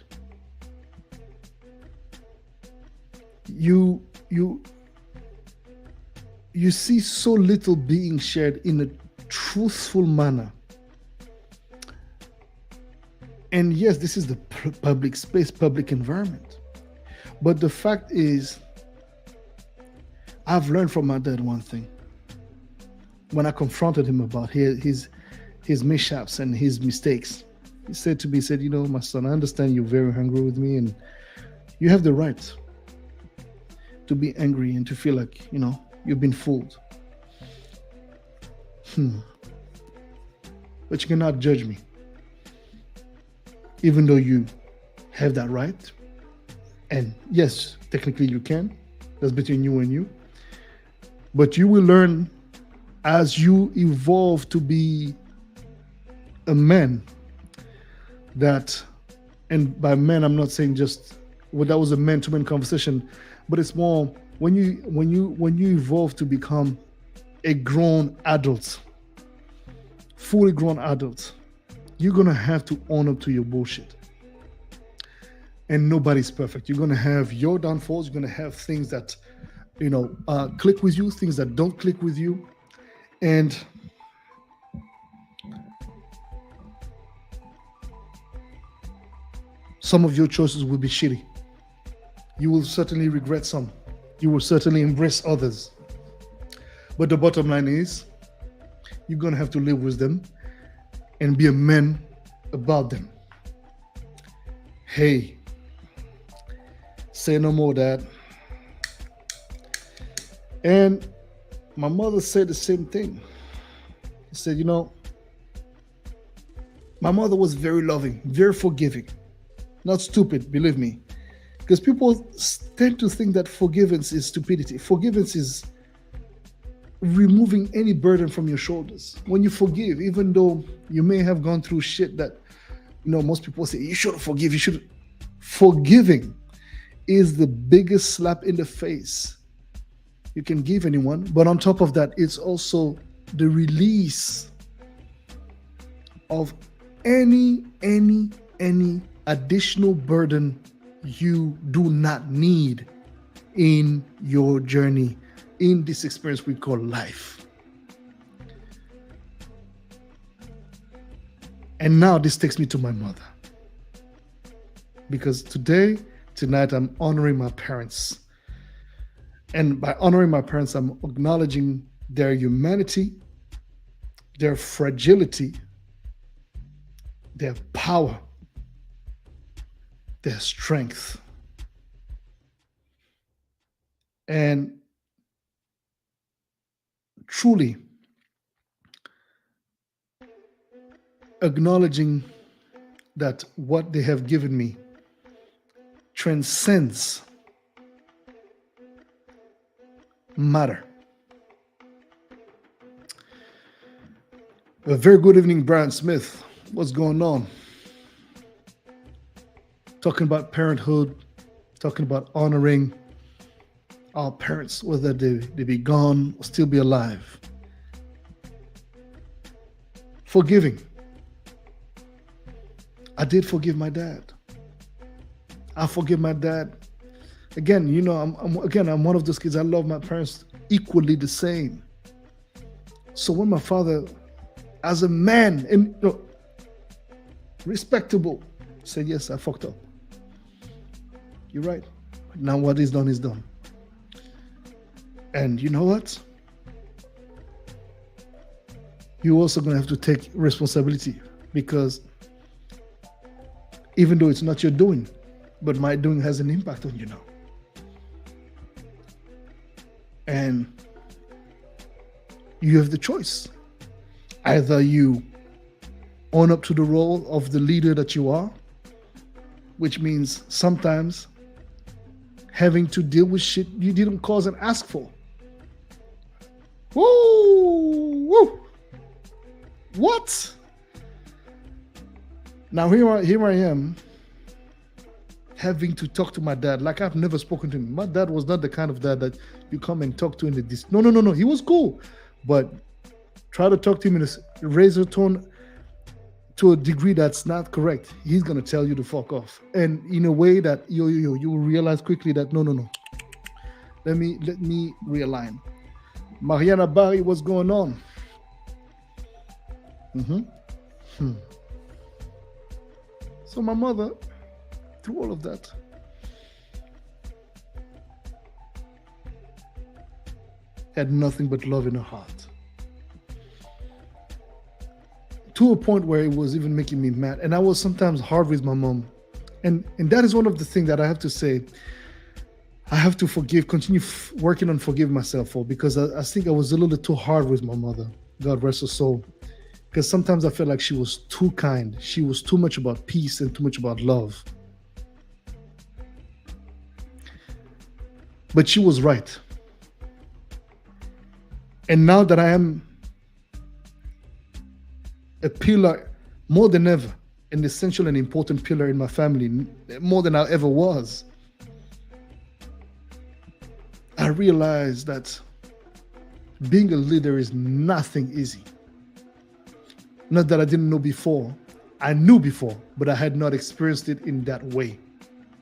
you see so little being shared in a truthful manner. And yes, this is the public space, public environment. But the fact is, I've learned from my dad one thing. When I confronted him about his mishaps and his mistakes, he said to me, my son, I understand you're very angry with me, and you have the right to be angry and to feel like, you've been fooled. But you cannot judge me, even though you have that right. And yes, technically you can. That's between you and you. But you will learn as you evolve to be a man that, and by men, I'm not saying just, that was a man-to-man conversation, but it's more when you evolve to become a grown adult, fully grown adult, you're gonna have to own up to your bullshit. And nobody's perfect. You're gonna have your downfalls. You're gonna have things that, click with you, things that don't click with you, and some of your choices will be shitty. You will certainly regret some. You will certainly embrace others. But the bottom line is, you're gonna have to live with them and be a man about them. Hey, say no more, Dad. And my mother said the same thing. She said, my mother was very loving, very forgiving. Not stupid, believe me. Because people tend to think that forgiveness is stupidity. Forgiveness is removing any burden from your shoulders. When you forgive, even though you may have gone through shit that, most people say, you shouldn't forgive, you should. Forgiving is the biggest slap in the face you can give anyone. But on top of that, it's also the release of any additional burden you do not need in your journey, in this experience we call life. And now this takes me to my mother. Because tonight, I'm honoring my parents. And by honoring my parents, I'm acknowledging their humanity, their fragility, their power, their strength. And truly acknowledging that what they have given me transcends matter. A very good evening, Brian Smith. What's going on? Talking about parenthood, talking about honoring our parents, whether they be gone or still be alive. Forgiving. I did forgive my dad. I forgive my dad. Again, I'm one of those kids. I love my parents equally the same. So when my father, as a man, and respectable, said, yes, I fucked up. You're right. Now what is done is done. And you know what? You're also going to have to take responsibility, because even though it's not your doing, but my doing has an impact on you now. And you have the choice. Either you own up to the role of the leader that you are, which means sometimes having to deal with shit you didn't cause and ask for. Woo! What? Now here I am, having to talk to my dad like I've never spoken to him. My dad was not the kind of dad that you come and talk to in the No. He was cool, but try to talk to him in a razor tone to a degree that's not correct. He's gonna tell you to fuck off, and in a way that you will realize quickly that no. Let me realign. Mariana Barry, what's going on? So my mother, through all of that, had nothing but love in her heart. To a point where it was even making me mad. And I was sometimes hard with my mom. And that is one of the things that I have to say. I have to continue working on forgiving myself for, because I think I was a little too hard with my mother. God rest her soul. Because sometimes I felt like she was too kind. She was too much about peace and too much about love. But she was right. And now that I am a pillar more than ever, an essential and important pillar in my family, more than I ever was, I realized that being a leader is nothing easy. Not that I didn't know before. I knew before, but I had not experienced it in that way.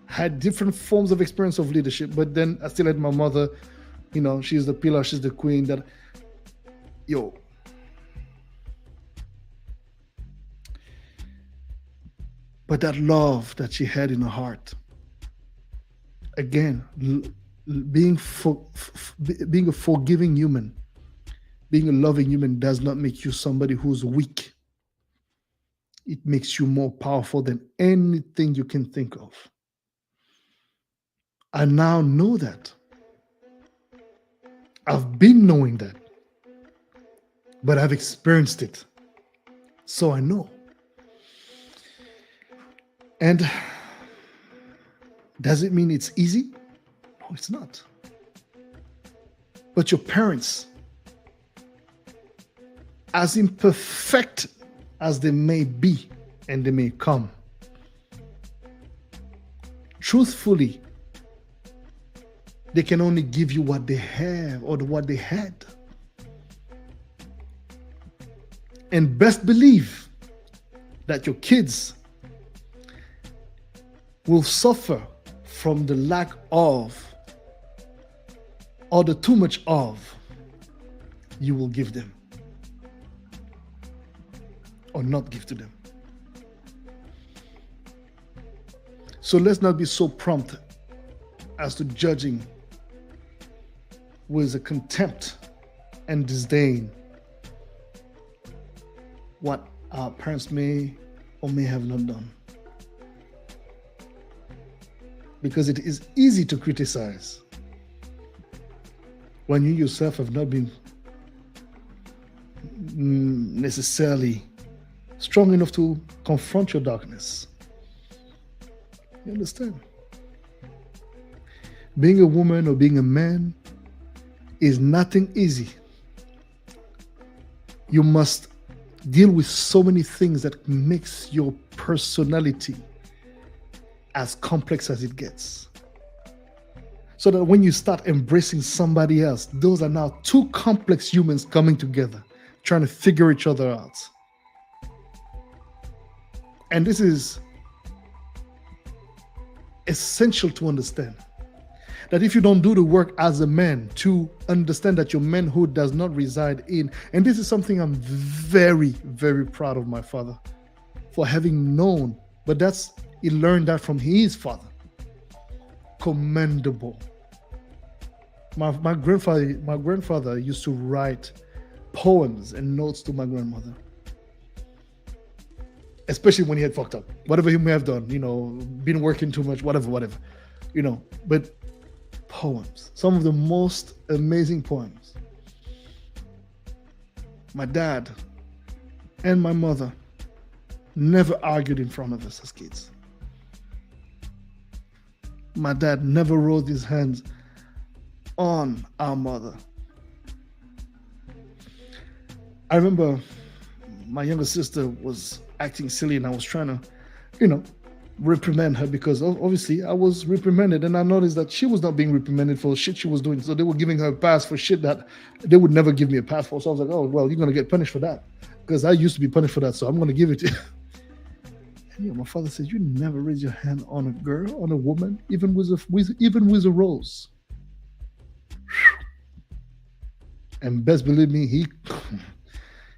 I had different forms of experience of leadership, but then I still had my mother. She's the pillar, she's the queen. But that love that she had in her heart, again, being a forgiving human, being a loving human does not make you somebody who's weak. It makes you more powerful than anything you can think of. I now know that. I've been knowing that, but I've experienced it. So I know. And does it mean it's easy? No, it's not. But your parents, as imperfect as they may be and they may come, truthfully, they can only give you what they have or what they had. And best believe that your kids will suffer from the lack of or the too much of you will give them or not give to them. So let's not be so prompt as to judging with a contempt and disdain what our parents may or may have not done. Because it is easy to criticize when you yourself have not been necessarily strong enough to confront your darkness. You understand? Being a woman or being a man is nothing easy. You must deal with so many things that makes your personality as complex as it gets. So that when you start embracing somebody else, those are now two complex humans coming together, trying to figure each other out. And this is essential to understand. That if you don't do the work as a man to understand that your manhood does not reside in, and this is something I'm very, very proud of my father for having known, but he learned that from his father. Commendable. My grandfather used to write poems and notes to my grandmother, especially when he had fucked up, whatever he may have done, been working too much, whatever, but poems, some of the most amazing poems. My dad and my mother never argued in front of us as kids. My dad never rolled his hands on our mother. I remember my younger sister was acting silly and I was trying to, reprimand her, because obviously I was reprimanded, and I noticed that she was not being reprimanded for shit she was doing. So they were giving her a pass for shit that they would never give me a pass for. So I was like, oh, well, you're going to get punished for that, because I used to be punished for that. So I'm going to give it to you. And my father said, you never raise your hand on a girl, on a woman, even with a rose. And best believe me,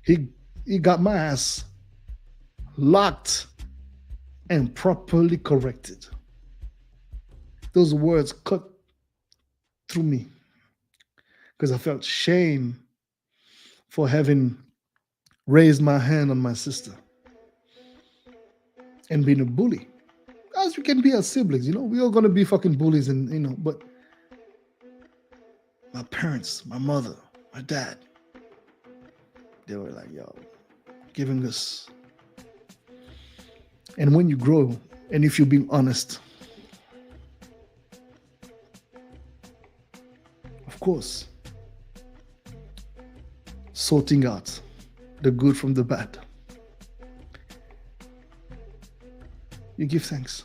he got my ass locked and properly corrected. Those words cut through me, because I felt shame for having raised my hand on my sister and being a bully. As you can be as siblings, we're all gonna be fucking bullies, and but my parents, my mother, my dad, they were like, yo, giving us. And when you grow, and if you're being honest, of course, sorting out the good from the bad, you give thanks.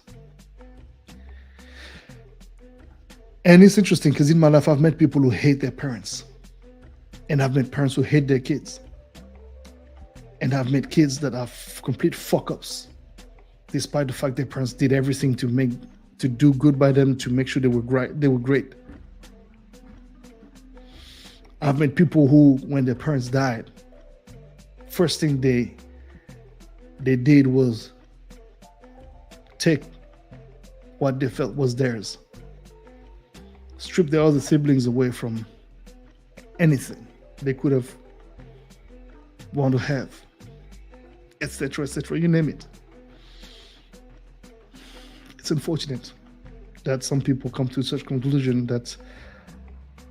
And it's interesting because in my life, I've met people who hate their parents. And I've met parents who hate their kids. And I've met kids that are complete fuck-ups, despite the fact their parents did everything to do good by them, to make sure they were great. I've met people who, when their parents died, first thing they did was take what they felt was theirs, strip their other siblings away from anything they could have want to have, etc., etc., you name it. It's unfortunate that some people come to such conclusion that,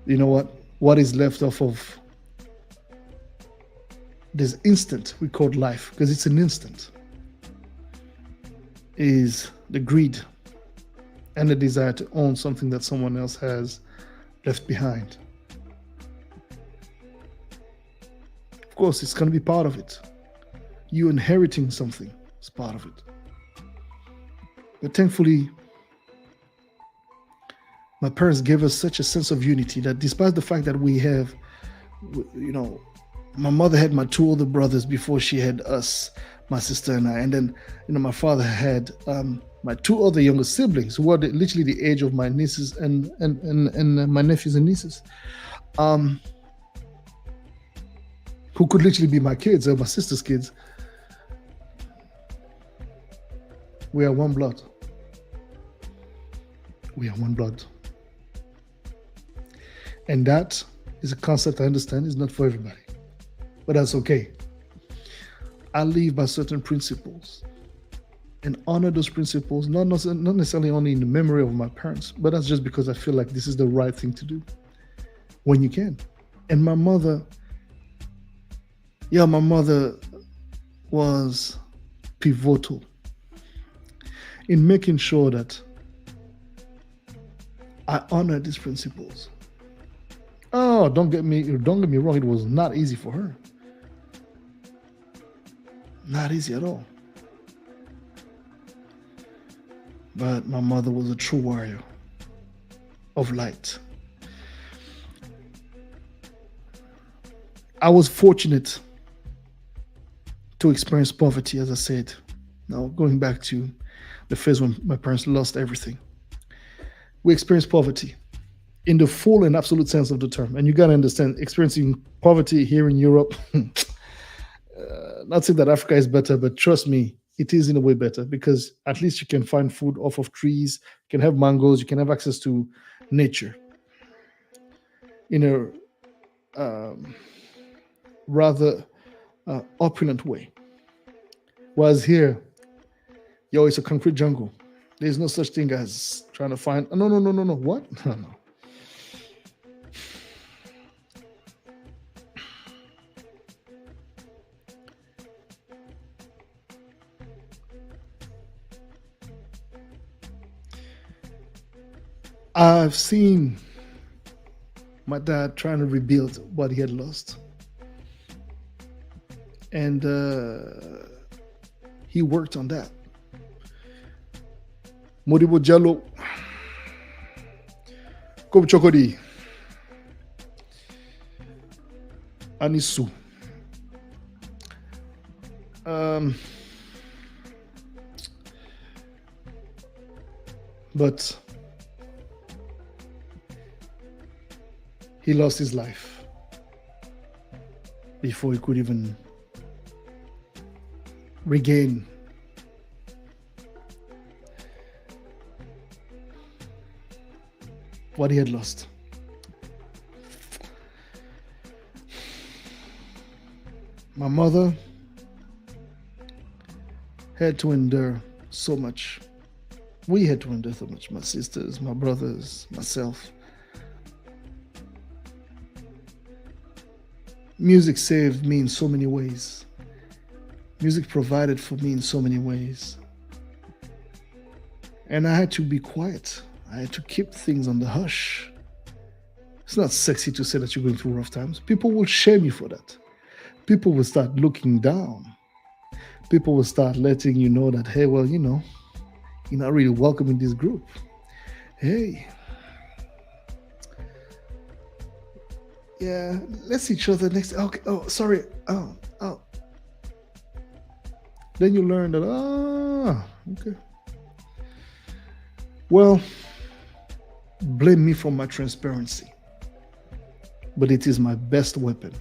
you know what is left off of this instant we call life, because it's an instant, is the greed and the desire to own something that someone else has left behind. Of course, it's going to be part of it. You inheriting something is part of it. But thankfully, my parents gave us such a sense of unity that despite the fact that we have, my mother had my two older brothers before she had us, my sister and I. And then, my father had my two other younger siblings who were literally the age of my nieces and my nephews and nieces, who could literally be my kids or my sister's kids. We are one blood. We are one blood. And that is a concept I understand is not for everybody, but that's okay. I live by certain principles and honor those principles, not necessarily only in the memory of my parents, but that's just because I feel like this is the right thing to do when you can. And my mother was pivotal in making sure that I honor these principles. Oh, don't get me wrong, it was not easy for her. Not easy at all. But my mother was a true warrior of light. I was fortunate to experience poverty, as I said. Now, going back to the phase when my parents lost everything. We experienced poverty in the full and absolute sense of the term. And you got to understand, experiencing poverty here in Europe, not saying that Africa is better, but trust me, it is in a way better, because at least you can find food off of trees, you can have mangoes, you can have access to nature in a rather opulent way. Whereas here, it's a concrete jungle. There's no such thing as trying to find, no, what? No. I've seen my dad trying to rebuild what he had lost. And he worked on that. Modibo Jallo, Kob Chokodi, Anisu. But he lost his life before he could even regain what he had lost. My mother had to endure so much. We had to endure so much, my sisters, my brothers, myself. Music saved me in so many ways. Music provided for me in so many ways. And I had to be quiet. I had to keep things on the hush. It's not sexy to say that you're going through rough times. People will shame you for that. People will start looking down. People will start letting you know that, hey, well, you're not really welcome in this group. Hey, yeah, let's see each other next. Okay, oh, sorry. Oh. Then you learn that, okay. Well, blame me for my transparency, but it is my best weapon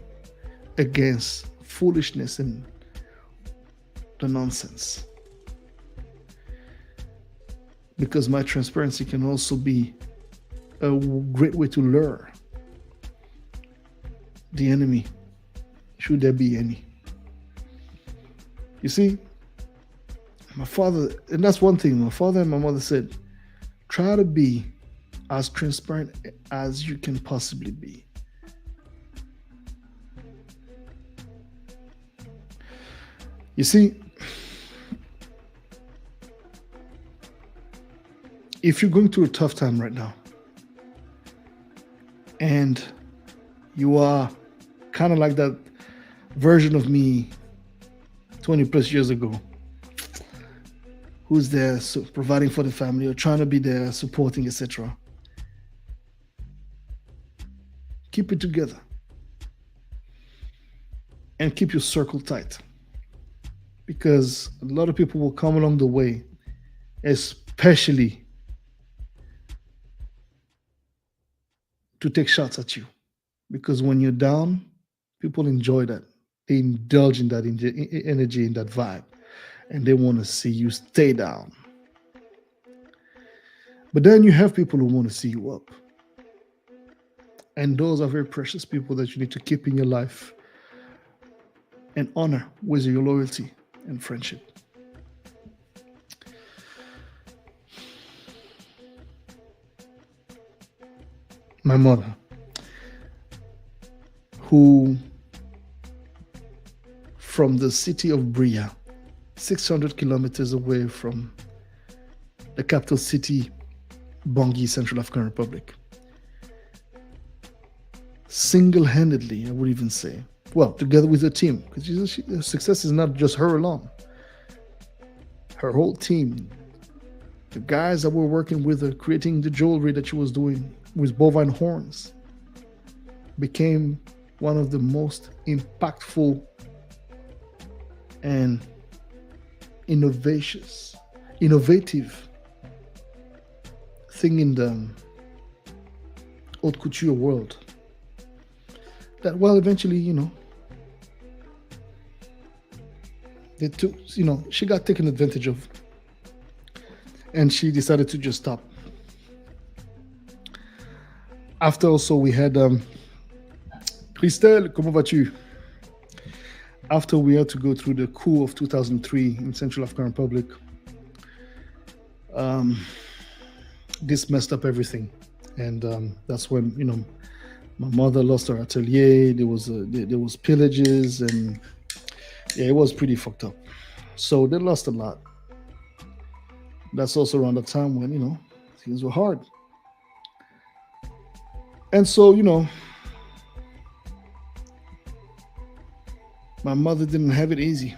against foolishness and the nonsense. Because my transparency can also be a great way to lure the enemy, should there be any. You see, my father, and that's one thing, my father and my mother said, try to be as transparent as you can possibly be. You see, if you're going through a tough time right now, and you are kind of like that version of me 20 plus years ago, who's there providing for the family or trying to be there, supporting, etc. Keep it together and keep your circle tight, because a lot of people will come along the way, especially to take shots at you. Because when you're down, people enjoy that. They indulge in that energy, in that vibe, and they want to see you stay down. But then you have people who want to see you up. And those are very precious people that you need to keep in your life and honor with your loyalty and friendship. My mother, who from the city of Bria, 600 kilometers away from the capital city, Bangui, Central African Republic, single-handedly, I would even say, well, together with her team, because her success is not just her alone. Her whole team, the guys that were working with her, creating the jewelry that she was doing with bovine horns, became one of the most impactful and innovative thing in the haute couture world. That, well, eventually, they took, she got taken advantage of, and she decided to just stop. After also we had Christelle, comment vas-tu? After we had to go through the coup of 2003 in Central African Republic, this messed up everything, and that's when my mother lost her atelier. There was pillages, and yeah, it was pretty fucked up. So they lost a lot. That's also around the time when things were hard, and so my mother didn't have it easy.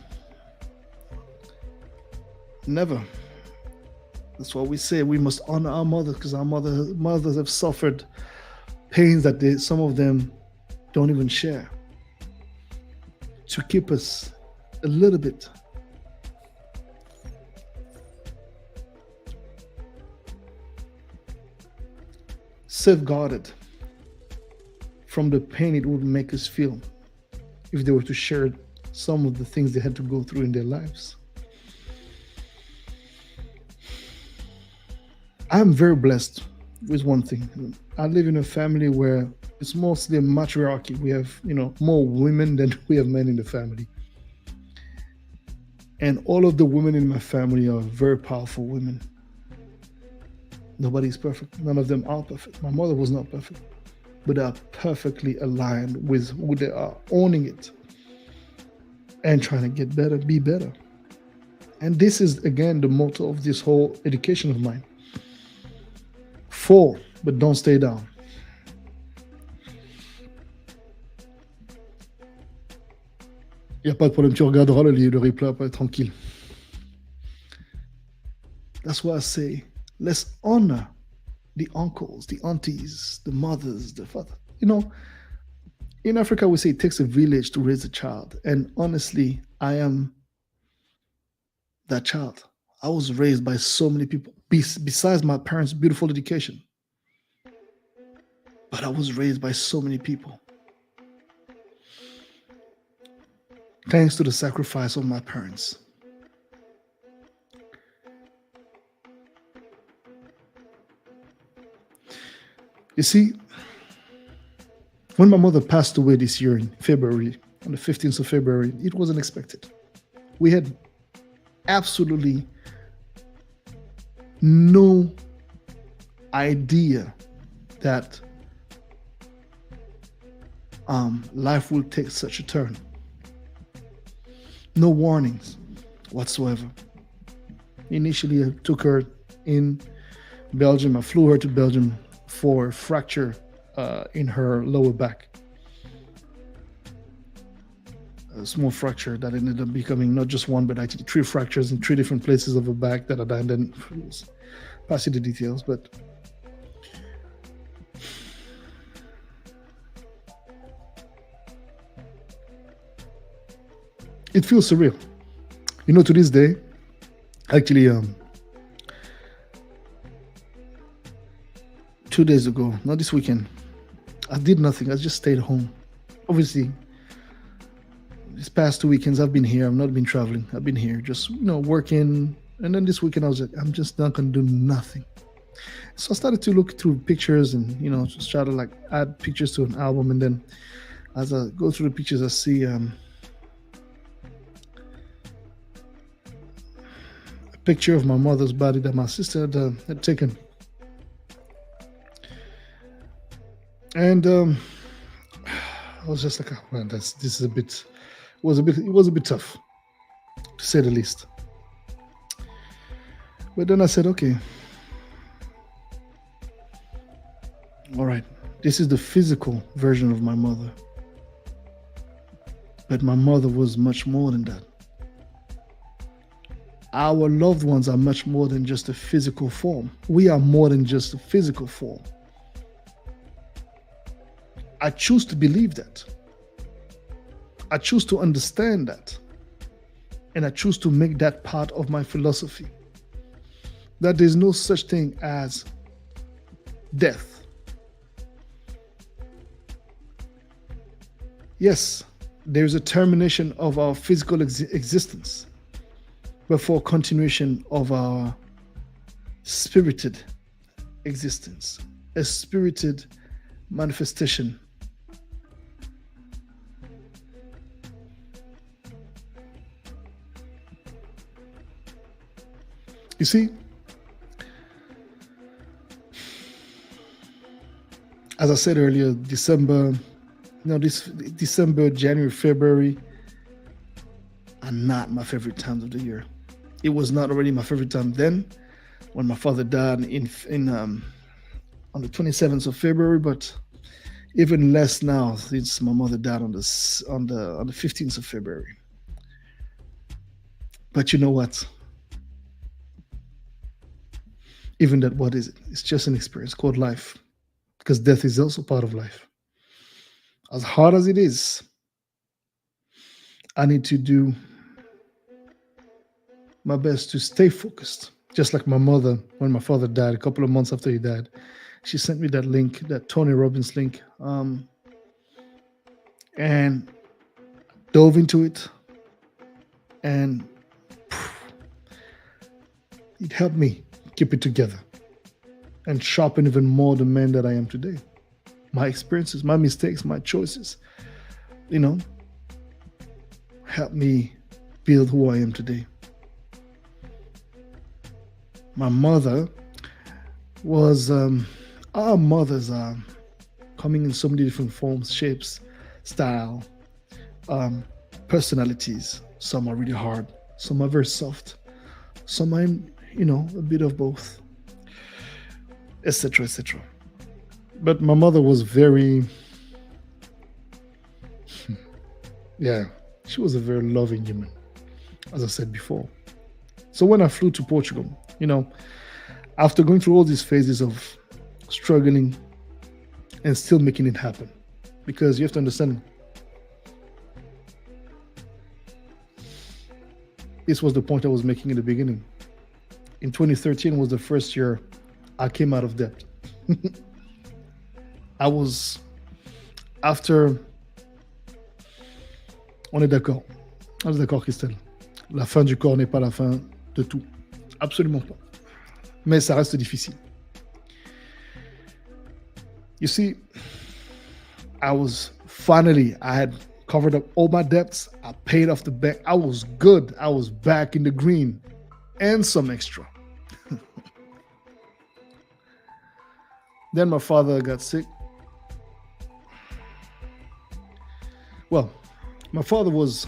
Never. That's why we say we must honor our mothers, because our mothers have suffered pains that some of them don't even share, to keep us a little bit safeguarded from the pain it would make us feel if they were to share some of the things they had to go through in their lives. I'm very blessed with one thing. I live in a family where it's mostly a matriarchy. We have, more women than we have men in the family. And all of the women in my family are very powerful women. Nobody's perfect. None of them are perfect. My mother was not perfect. but are perfectly aligned with who they are, owning it and trying to get better, be better. And this is, again, the motto of this whole education of mine. Fall, but don't stay down. Il n'y a pas de problème, tu regarderas le replay après, tranquille. That's why I say, let's honor the uncles, the aunties, the mothers, the father. In Africa, we say it takes a village to raise a child. And honestly, I am that child. I was raised by so many people, besides my parents' beautiful education. But I was raised by so many people. Thanks to the sacrifice of my parents. You see, when my mother passed away this year in February, on the 15th of February, it wasn't expected. We had absolutely no idea that life will take such a turn. No warnings whatsoever. Initially, I took her in Belgium. I flew her to Belgium for a fracture in her lower back. A small fracture that ended up becoming not just one, but actually 3 fractures in 3 different places of her back that I then pass you the details. But it feels surreal. To this day, actually, 2 days ago, not this weekend, I did nothing. I just stayed home. Obviously, these past 2 weekends, I've been here. I've not been traveling. I've been here just, working. And then this weekend, I was like, I'm just not going to do nothing. So I started to look through pictures and, just try to add pictures to an album. And then as I go through the pictures, I see a picture of my mother's body that my sister had taken. And I was just like, oh, man, it was a bit tough, to say the least. But then I said, okay, all right, this is the physical version of my mother. But my mother was much more than that. Our loved ones are much more than just a physical form. We are more than just a physical form. I choose to believe that. I choose to understand that. And I choose to make that part of my philosophy. That there's no such thing as death. Yes, there's a termination of our physical existence, but for continuation of our spirited existence, a spirited manifestation. You see, as I said earlier, December, January, February are not my favorite times of the year. It was not already my favorite time then, when my father died on the 27th of February, but even less now since my mother died on the 15th of February. But you know what? Even that, what is it? It's just an experience called life, because death is also part of life. As hard as it is, I need to do my best to stay focused. Just like my mother, when my father died, a couple of months after he died, she sent me that link, that Tony Robbins link, and dove into it, and it helped me keep it together and sharpen even more the man that I am today. My experiences, my mistakes, my choices, helped me build who I am today. My mother was, our mothers are coming in so many different forms, shapes, style, personalities. Some are really hard, some are very soft, some are a bit of both, etc., etc. But my mother was very, yeah, she was a very loving human, as I said before. So when I flew to Portugal, after going through all these phases of struggling and still making it happen, because you have to understand, this was the point I was making in the beginning. In 2013 was the first year I came out of debt. I was, after, on est d'accord Christelle, la fin du corps n'est pas la fin de tout, absolument pas, mais ça reste difficile. You see, I had covered up all my debts, I paid off the bank, I was good, I was back in the green, and some extra. Then my father got sick. Well, my father was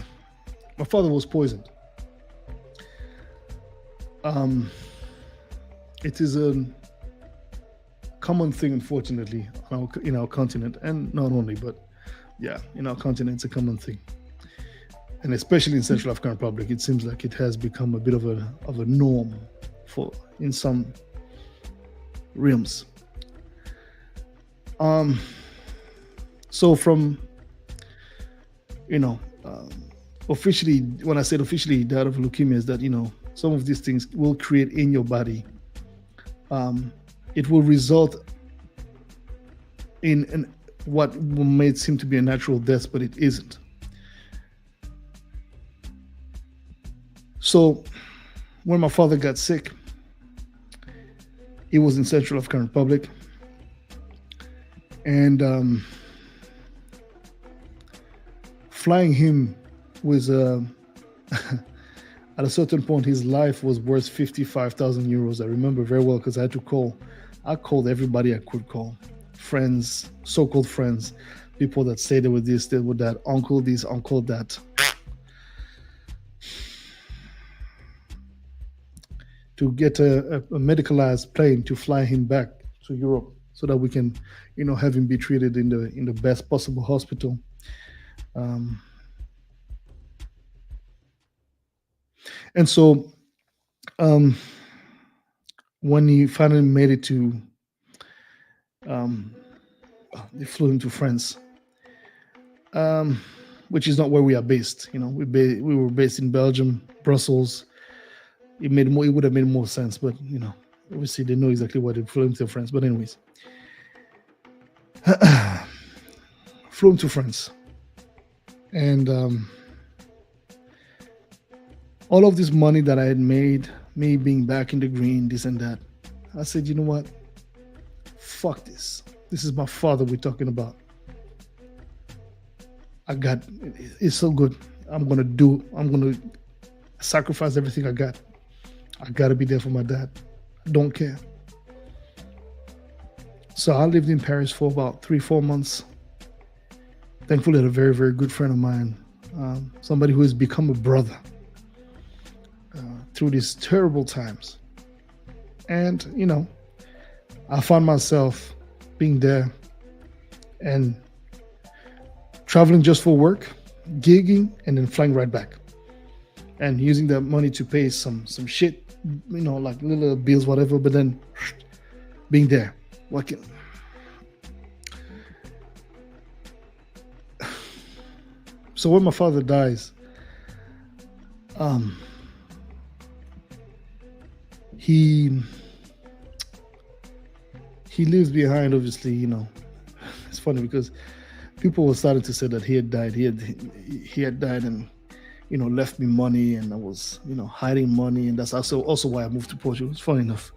poisoned. It is a common thing, unfortunately, in our continent, and not only, but yeah, in our continent, it's a common thing, and especially in Central African Republic, it seems like it has become a bit of a norm in some realms. So from, officially, when I said officially died of leukemia, is that, some of these things will create in your body. It will result in what may seem to be a natural death, but it isn't. So when my father got sick, he was in Central African Republic, and flying him was at a certain point, his life was worth 55,000 euros. I remember very well, because I called everybody I could call, friends, so-called friends, people that say they were this, they were that, uncle this, uncle that, to get a medicalized plane to fly him back to Europe, so that we can, have him be treated in the best possible hospital. And so, when he finally made it to, they flew him to France, which is not where we are based. We were based in Belgium, Brussels. It would have made more sense, but obviously they know exactly why they flew him to France. But anyways, flew him to France, and all of this money that I had made, me being back in the green, this and that, I said, you know what? Fuck this. This is my father we're talking about. It's so good. I'm going to sacrifice everything I got. I got to be there for my dad. I don't care. So I lived in Paris for about 3-4 months. Thankfully, I had a very, very good friend of mine, somebody who has become a brother through these terrible times. And, I found myself being there and traveling just for work, gigging, and then flying right back. And using that money to pay some shit, like little bills, whatever, but then being there, working. So when my father dies, he leaves behind, obviously, it's funny because people were starting to say that he had died. He had died and, left me money, and I was, hiding money, and that's also why I moved to Portugal. It's funny enough.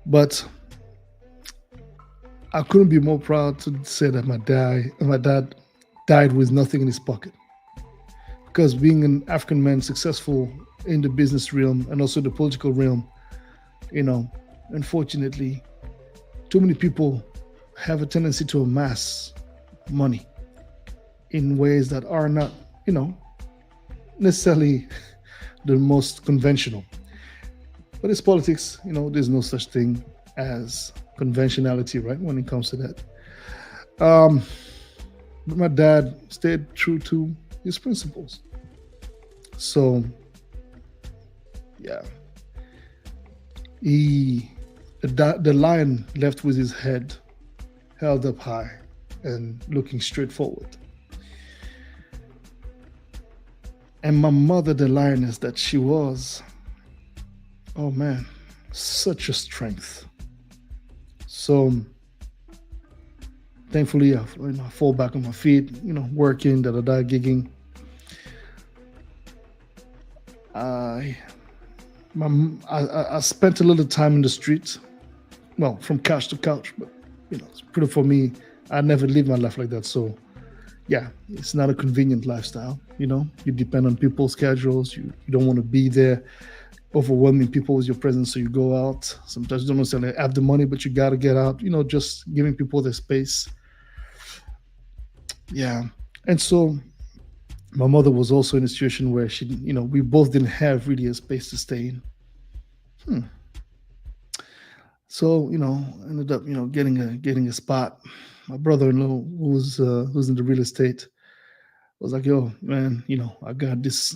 But I couldn't be more proud to say that my dad died with nothing in his pocket. Because being an African man successful in the business realm and also the political realm, unfortunately, Too many people have a tendency to amass money in ways that are not, you know, necessarily the most conventional. But it's politics, there's no such thing as conventionality, right? When it comes to that. Um, but my dad stayed true to his principles. So, yeah, he, the lion left with his head held up high and looking straight forward. And my mother, the lioness that she was, oh man, such a strength. So thankfully, I fall back on my feet, working, gigging. I spent a little time in the streets, well, from couch to couch, but it's pretty for me. I never live my life like that. So yeah, it's not a convenient lifestyle. You depend on people's schedules. You don't want to be there overwhelming people with your presence. So you go out. Sometimes you don't necessarily have the money, but you got to get out, just giving people their space. Yeah. And so my mother was also in a situation where she, we both didn't have really a space to stay in. So, ended up, getting a spot. My brother-in-law, who's in the real estate, was like, "Yo, man, I got this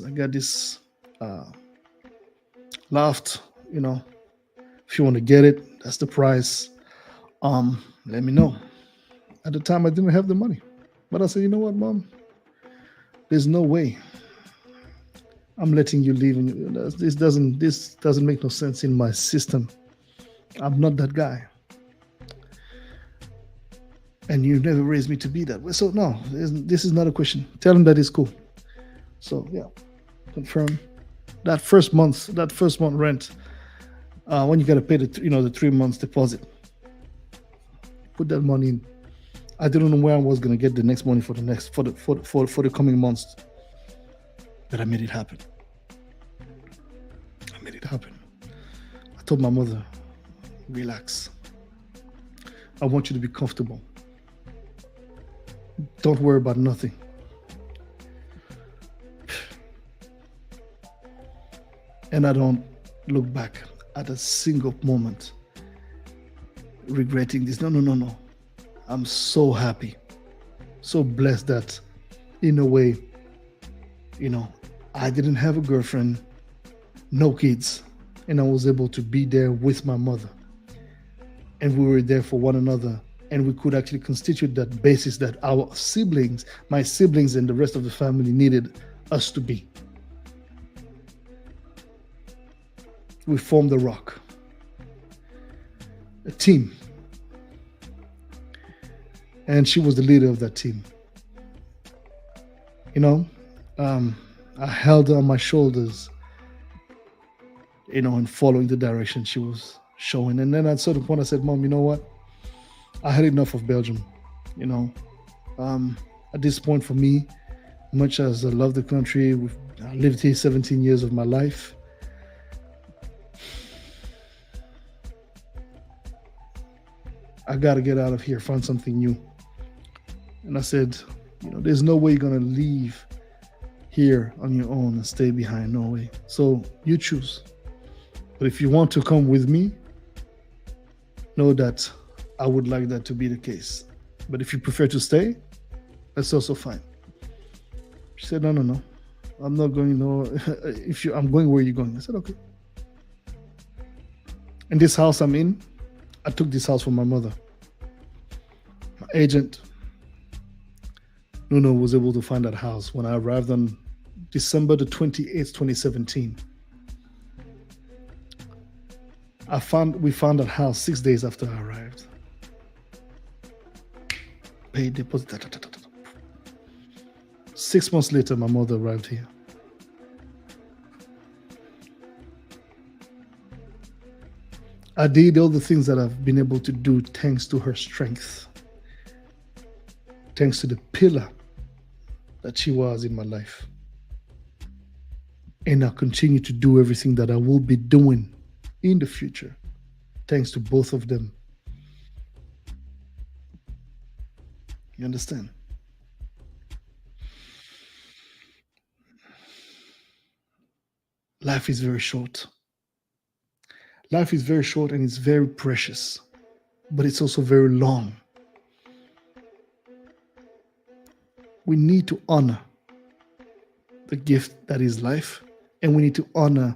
loft. If you want to get it, that's the price. Let me know." At the time, I didn't have the money, but I said, "You know what, Mom? There's no way I'm letting you leave. And this doesn't make no sense in my system. I'm not that guy. And you never raised me to be that way. So no, this is not a question. Tell him that it's cool." So yeah, confirm that first month rent. When you gotta pay the 3 months deposit, put that money in. I didn't know where I was gonna get the next money for the coming months, but I made it happen. I told my mother, "Relax. I want you to be comfortable. Don't worry about nothing." And I don't look back at a single moment regretting this. No. I'm so happy, so blessed that in a way, I didn't have a girlfriend, no kids, and I was able to be there with my mother. And we were there for one another. And we could actually constitute that basis that our siblings, my siblings and the rest of the family needed us to be. We formed a rock, a team. And she was the leader of that team. I held her on my shoulders, and following the direction she was showing. And then at a certain point I said, "Mom, you know what? I had enough of Belgium." At this point for me, much as I love the country, I lived here 17 years of my life. I got to get out of here, find something new. And I said, there's no way you're going to leave here on your own and stay behind. No way. So you choose. But if you want to come with me, know that I would like that to be the case. But if you prefer to stay, that's also fine. She said, no. I'm not going, I'm going where you're going. I said, okay. In this house I'm in, I took this house from my mother. My agent, Nuno, was able to find that house when I arrived on December the 28th, 2017. We found that house 6 days after I arrived. Paid deposit. 6 months later, my mother arrived here. I did all the things that I've been able to do thanks to her strength, thanks to the pillar that she was in my life. And I'll continue to do everything that I will be doing in the future, thanks to both of them. You understand? Life is very short. Life is very short and it's very precious, but it's also very long. We need to honor the gift that is life, and we need to honor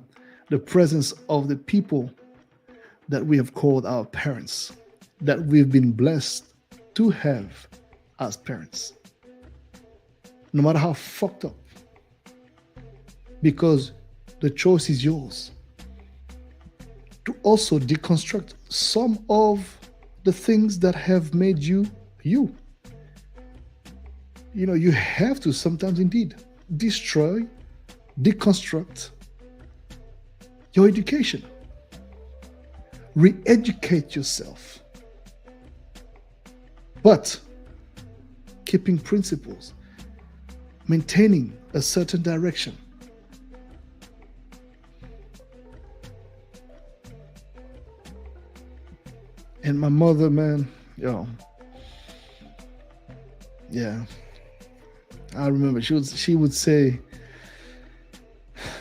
the presence of the people that we have called our parents, that we've been blessed to have as parents, no matter how fucked up, because the choice is yours to also deconstruct some of the things that have made you you. You have to sometimes indeed destroy, deconstruct your education, re-educate yourself, but keeping principles, maintaining a certain direction. And my mother, man, yeah, I remember she would say,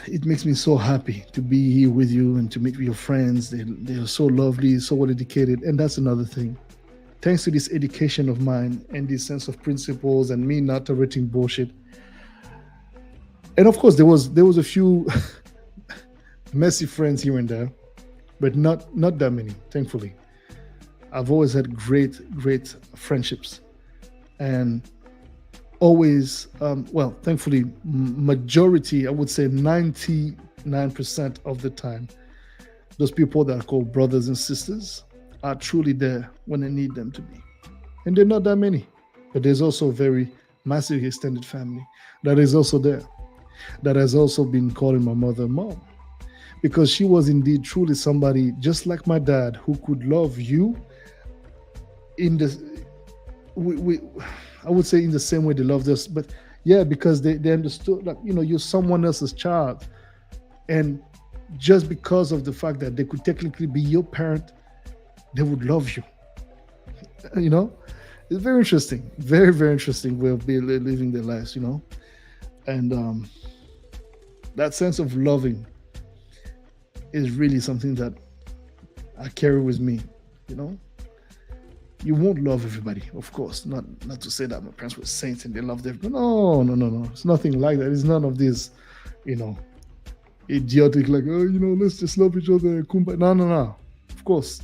it makes me so happy to be here with you and to meet with your friends. They are so lovely, so well educated. And that's another thing. Thanks to this education of mine and this sense of principles and me not tolerating bullshit. And of course, there was a few messy friends here and there, but not that many, thankfully. I've always had great friendships, and always, thankfully, majority, I would say 99% of the time, those people that are called brothers and sisters are truly there when I need them to be. And they're not that many, but there's also a very massive extended family that is also there, that has also been calling my mother mom, because she was indeed truly somebody just like my dad who could love you in the I would say in the same way they loved us, but yeah, because they understood, like, you're someone else's child, and just because of the fact that they could technically be your parent, they would love you. It's very interesting, very interesting way of living their lives, and that sense of loving is really something that I carry with me. You won't love everybody, of course. Not to say that my parents were saints and they loved everybody. No. It's nothing like that. It's none of this, idiotic, like, let's just love each other. No. Of course,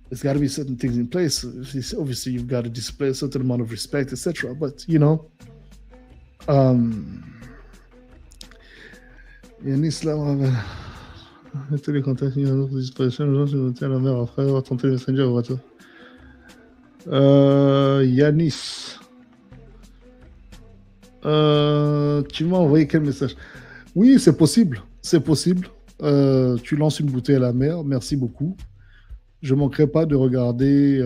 there's got to be certain things in place. Obviously, you've got to display a certain amount of respect, etc. But in Islam, tous les contacts, disparition, je me tiens la mère après avoir tenté le Messenger ou WhatsApp. Yanis, tu m'as envoyé quel message? Oui, c'est possible. Tu lances une bouteille à la mer. Merci beaucoup. Je manquerai pas de regarder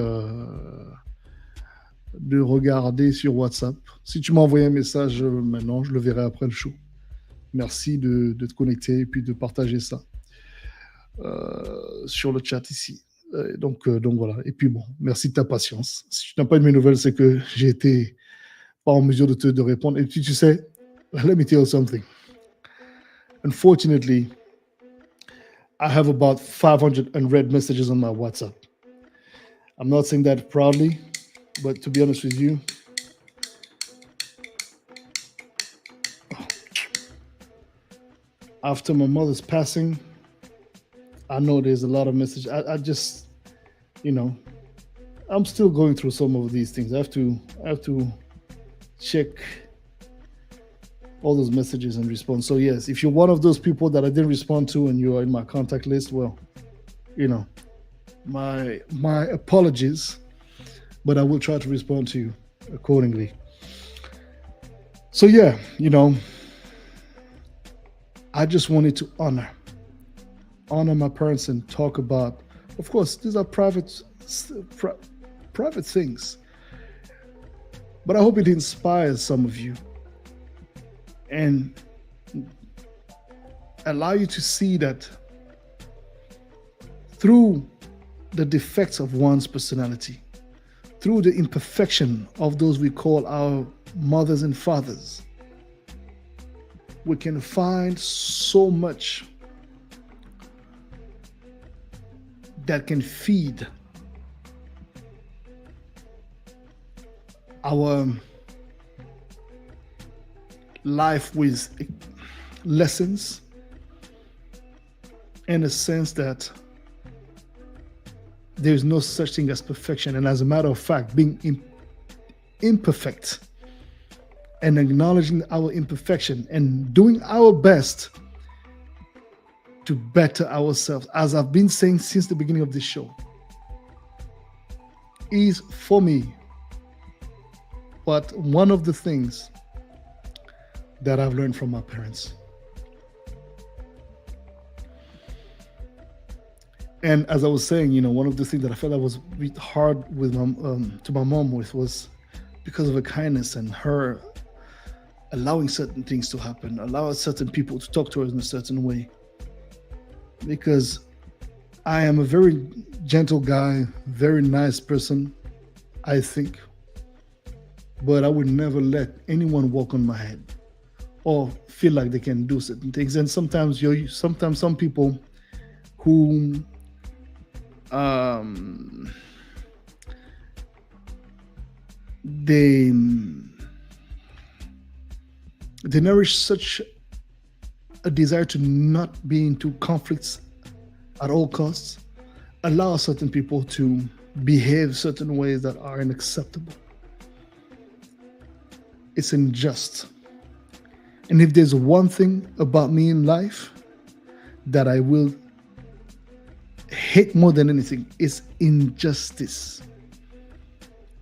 sur WhatsApp. Si tu m'as envoyé un message maintenant, je le verrai après le show. Merci de te connecter et puis de partager ça sur le chat ici. Donc voilà. Et puis bon, merci de ta patience. Si tu n'as pas de mes nouvelles, c'est que j'ai été pas en mesure de répondre. Et puis tu sais, let me tell you something. Unfortunately, I have about 500 unread messages on my WhatsApp. I'm not saying that proudly, but to be honest with you, after my mother's passing, I know there's a lot of messages. I just, I'm still going through some of these things. I have to check all those messages and respond. So yes, if you're one of those people that I didn't respond to and you are in my contact list, well, my apologies, but I will try to respond to you accordingly. So yeah, I just wanted to honor my parents and talk about, of course, these are private things, but I hope it inspires some of you and allow you to see that through the defects of one's personality, through the imperfection of those we call our mothers and fathers, we can find so much that can feed our life with lessons, in a sense that there's no such thing as perfection. And as a matter of fact, being imperfect and acknowledging our imperfection and doing our best to better ourselves, as I've been saying since the beginning of this show, is for me but one of the things that I've learned from my parents. And as I was saying, one of the things that I felt I was really hard with to my mom with was because of her kindness and her allowing certain things to happen, allowing certain people to talk to her in a certain way. Because I am a very gentle guy, very nice person, I think. But I would never let anyone walk on my head or feel like they can do certain things. And sometimes some people who they nourish such a desire to not be into conflicts at all costs, allow certain people to behave certain ways that are unacceptable. It's unjust. And if there's one thing about me in life that I will hate more than anything, it's injustice.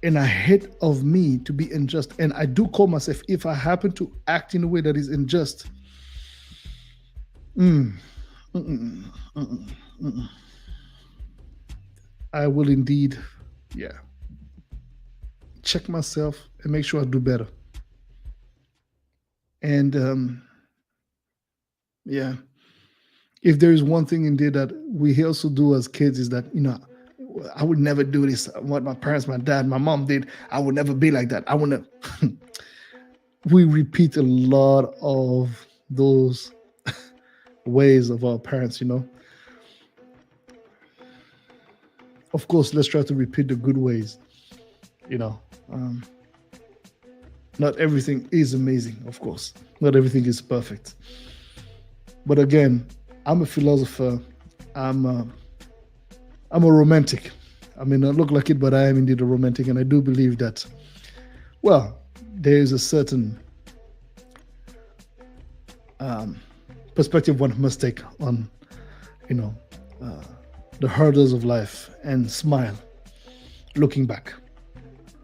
And I hate of me to be unjust. And I do call myself, if I happen to act in a way that is unjust, I will indeed, check myself and make sure I do better. And if there is one thing indeed that we also do as kids is that, I would never do this. What my parents, my dad, my mom did, I would never be like that. I would never. We repeat a lot of those ways of our parents, Of course, let's try to repeat the good ways, Not everything is amazing, of course. Not everything is perfect. But again, I'm a philosopher. I'm a romantic. I mean, I look like it, but I am indeed a romantic. And I do believe that, there is a certain perspective one must take on, the hurdles of life and smile, looking back.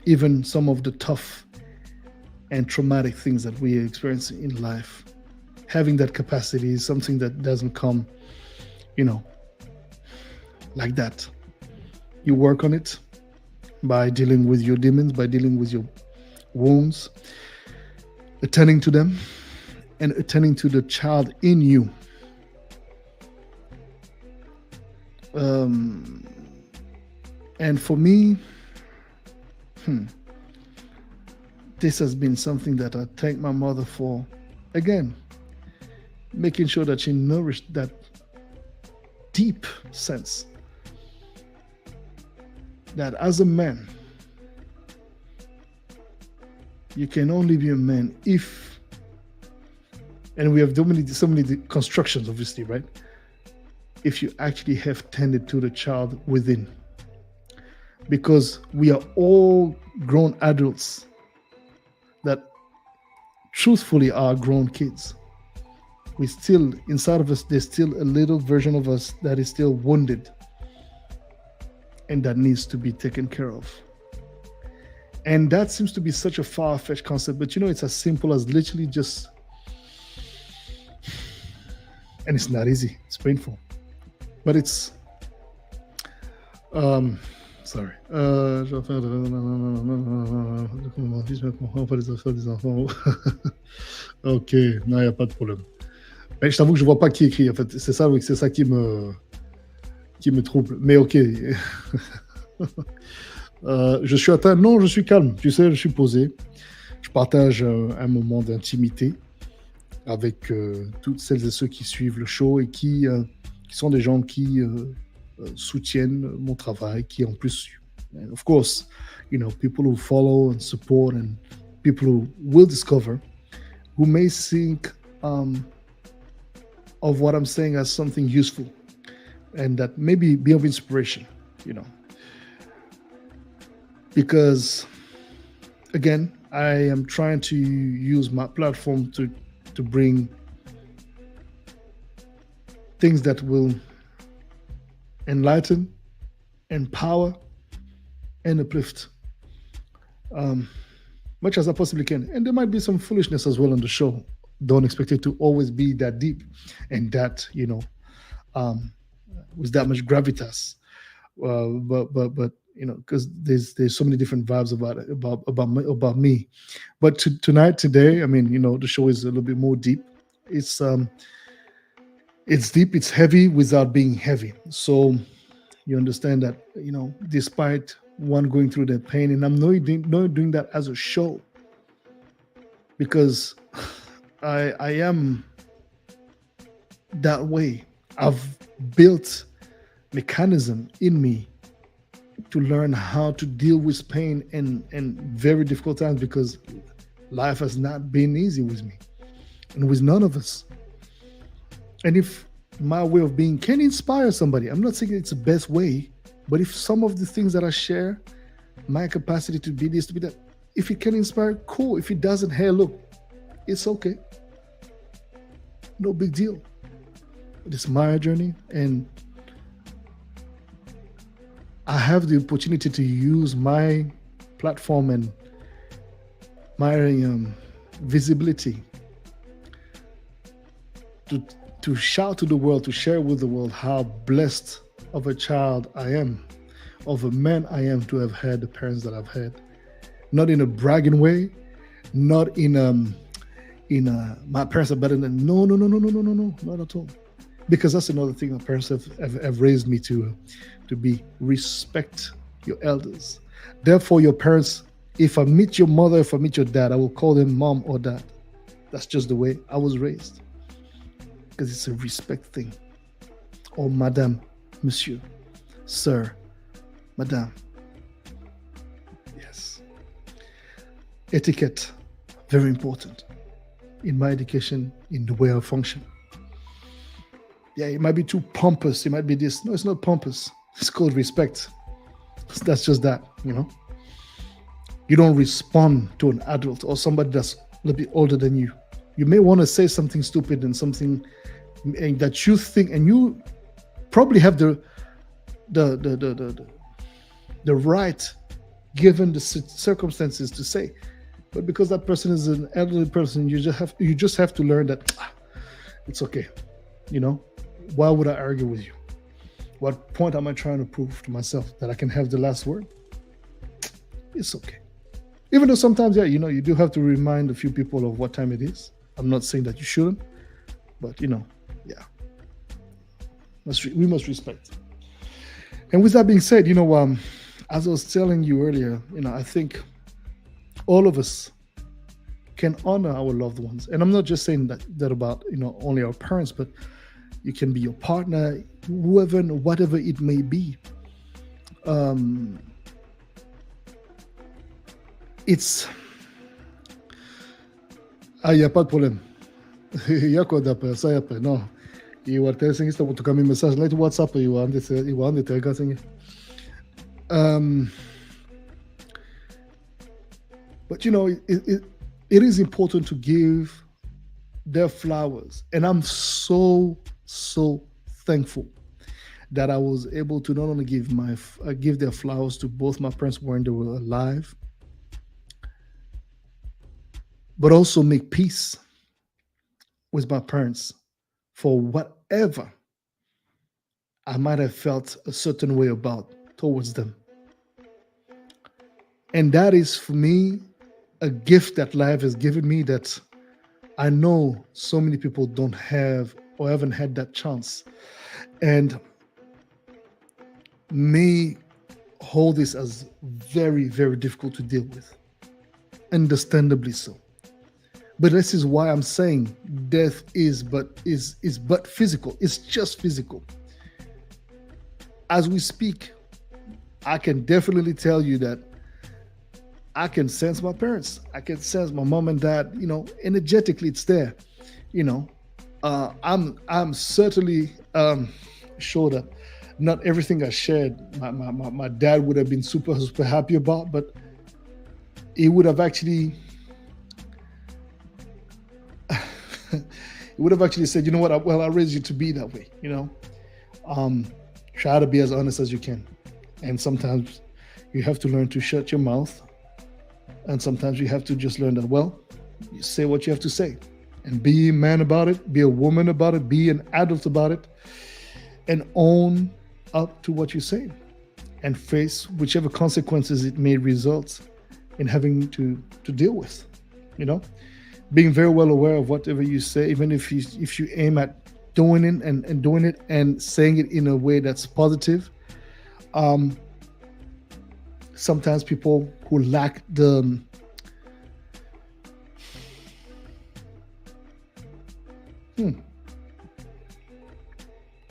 Even some of the tough and traumatic things that we experience in life. Having that capacity is something that doesn't come, like that. You work on it by dealing with your demons, by dealing with your wounds, attending to them, and attending to the child in you. And for me, this has been something that I thank my mother for, again, making sure that she nourished that deep sense that as a man, you can only be a man if, and we have so many constructions, obviously, right? If you actually have tended to the child within. Because we are all grown adults that truthfully are grown kids. We still, inside of us, there's still a little version of us that is still wounded and that needs to be taken care of. And that seems to be such a far-fetched concept, but it's as simple as literally just, and it's not easy, it's painful, but it's, sorry. Ok, non, il n'y a pas de problème. Mais je t'avoue que je ne vois pas qui écrit, en fait. C'est ça qui me trouble. Mais ok. Je suis atteint. Non, je suis calme. Tu sais, je suis posé. Je partage un moment d'intimité avec toutes celles et ceux qui suivent le show et qui sont des gens qui soutiennent mon travail, qui en plus, and of course, people who follow and support and people who will discover, who may think of what I'm saying as something useful and that maybe be of inspiration, because again, I am trying to use my platform to bring things that will enlighten, empower, and uplift, much as I possibly can. And there might be some foolishness as well on the show. Don't expect it to always be that deep and that, with that much gravitas. But because there's so many different vibes about me. But today, I mean, the show is a little bit more deep. It's deep, it's heavy without being heavy. So you understand that, despite one going through the pain, and I'm not doing that as a show, because I am that way. I've built mechanism in me to learn how to deal with pain and very difficult times, because life has not been easy with me and with none of us. And if my way of being can inspire somebody, I'm not saying it's the best way, but if some of the things that I share, my capacity to be this, to be that, if it can inspire, cool. If it doesn't, hey, look, it's okay. No big deal. It's my journey, and I have the opportunity to use my platform and my visibility to shout to the world, to share with the world how blessed of a child I am, of a man I am, to have had the parents that I've had. Not in a bragging way, not in my parents are better than, no, not at all. Because that's another thing my parents have raised me to be: respect your elders. Therefore, your parents, if I meet your mother, if I meet your dad, I will call them mom or dad. That's just the way I was raised. Because it's a respect thing. Or madame, monsieur, sir, madame. Yes. Etiquette, very important in my education, in the way I function. Yeah, it might be too pompous. It might be this. No, it's not pompous. It's called respect. That's just that, You don't respond to an adult or somebody that's a little bit older than you. You may want to say something stupid and something that you think, and you probably have the right, given the circumstances, to say. But because that person is an elderly person, you just have to learn that it's okay. Why would I argue with you? What point am I trying to prove to myself? That I can have the last word? It's okay. Even though sometimes, you do have to remind a few people of what time it is. I'm not saying that you shouldn't, but yeah. We must respect. And with that being said, as I was telling you earlier, I think all of us can honor our loved ones. And I'm not just saying that about, only our parents, but you can be your partner, whoever, whatever it may be. It's... Ah, il n'y a pas de problème. Il y a quoi d'après ça, après? Non. Il va te sengi pour tocar mes messages. Là, tu WhatsApp, il va en déterrer sengi. But it is important to give their flowers. And I'm so thankful that I was able to not only give their flowers to both my parents when they were alive, but also make peace with my parents for whatever I might have felt a certain way about towards them. And that is, for me, a gift that life has given me that I know so many people don't have or haven't had that chance. And may hold this as very, very difficult to deal with, understandably so. But this is why I'm saying death is but physical. It's just physical. As we speak, I can definitely tell you that I can sense my parents. I can sense my mom and dad. Energetically, it's there. You know, I'm certainly sure that not everything I shared, my dad would have been super happy about, but he would have actually he would have actually said, you know what, I raised you to be that way. Try to be as honest as you can, and sometimes you have to learn to shut your mouth, and sometimes you have to just learn that, well, you say what you have to say, and be a man about it, be a woman about it, be an adult about it, and own up to what you say, and face whichever consequences it may result in having to deal with. Being very well aware of whatever you say, even if you aim at doing it and doing it and saying it in a way that's positive. Sometimes people who lack the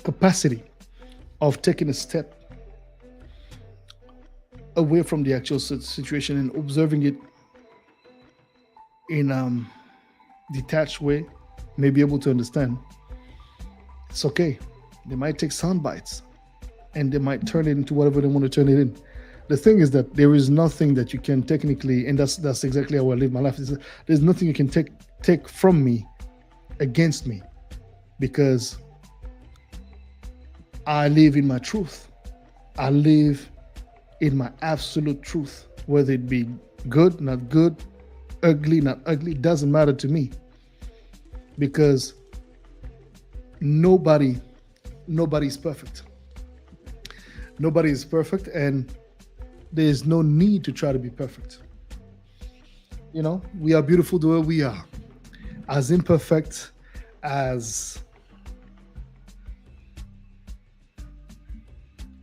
capacity of taking a step away from the actual situation and observing it in detached way, may be able to understand it's okay. They might take sound bites and they might turn it into whatever they want to turn it in. The thing is that there is nothing that you can technically, and that's exactly how I live my life, there's nothing you can take from me against me, because I live in my truth. I live in my absolute truth, whether it be good, not good, ugly, not ugly, it doesn't matter to me, because nobody is perfect. Nobody is perfect, and there's no need to try to be perfect. We are beautiful the way we are, as imperfect, as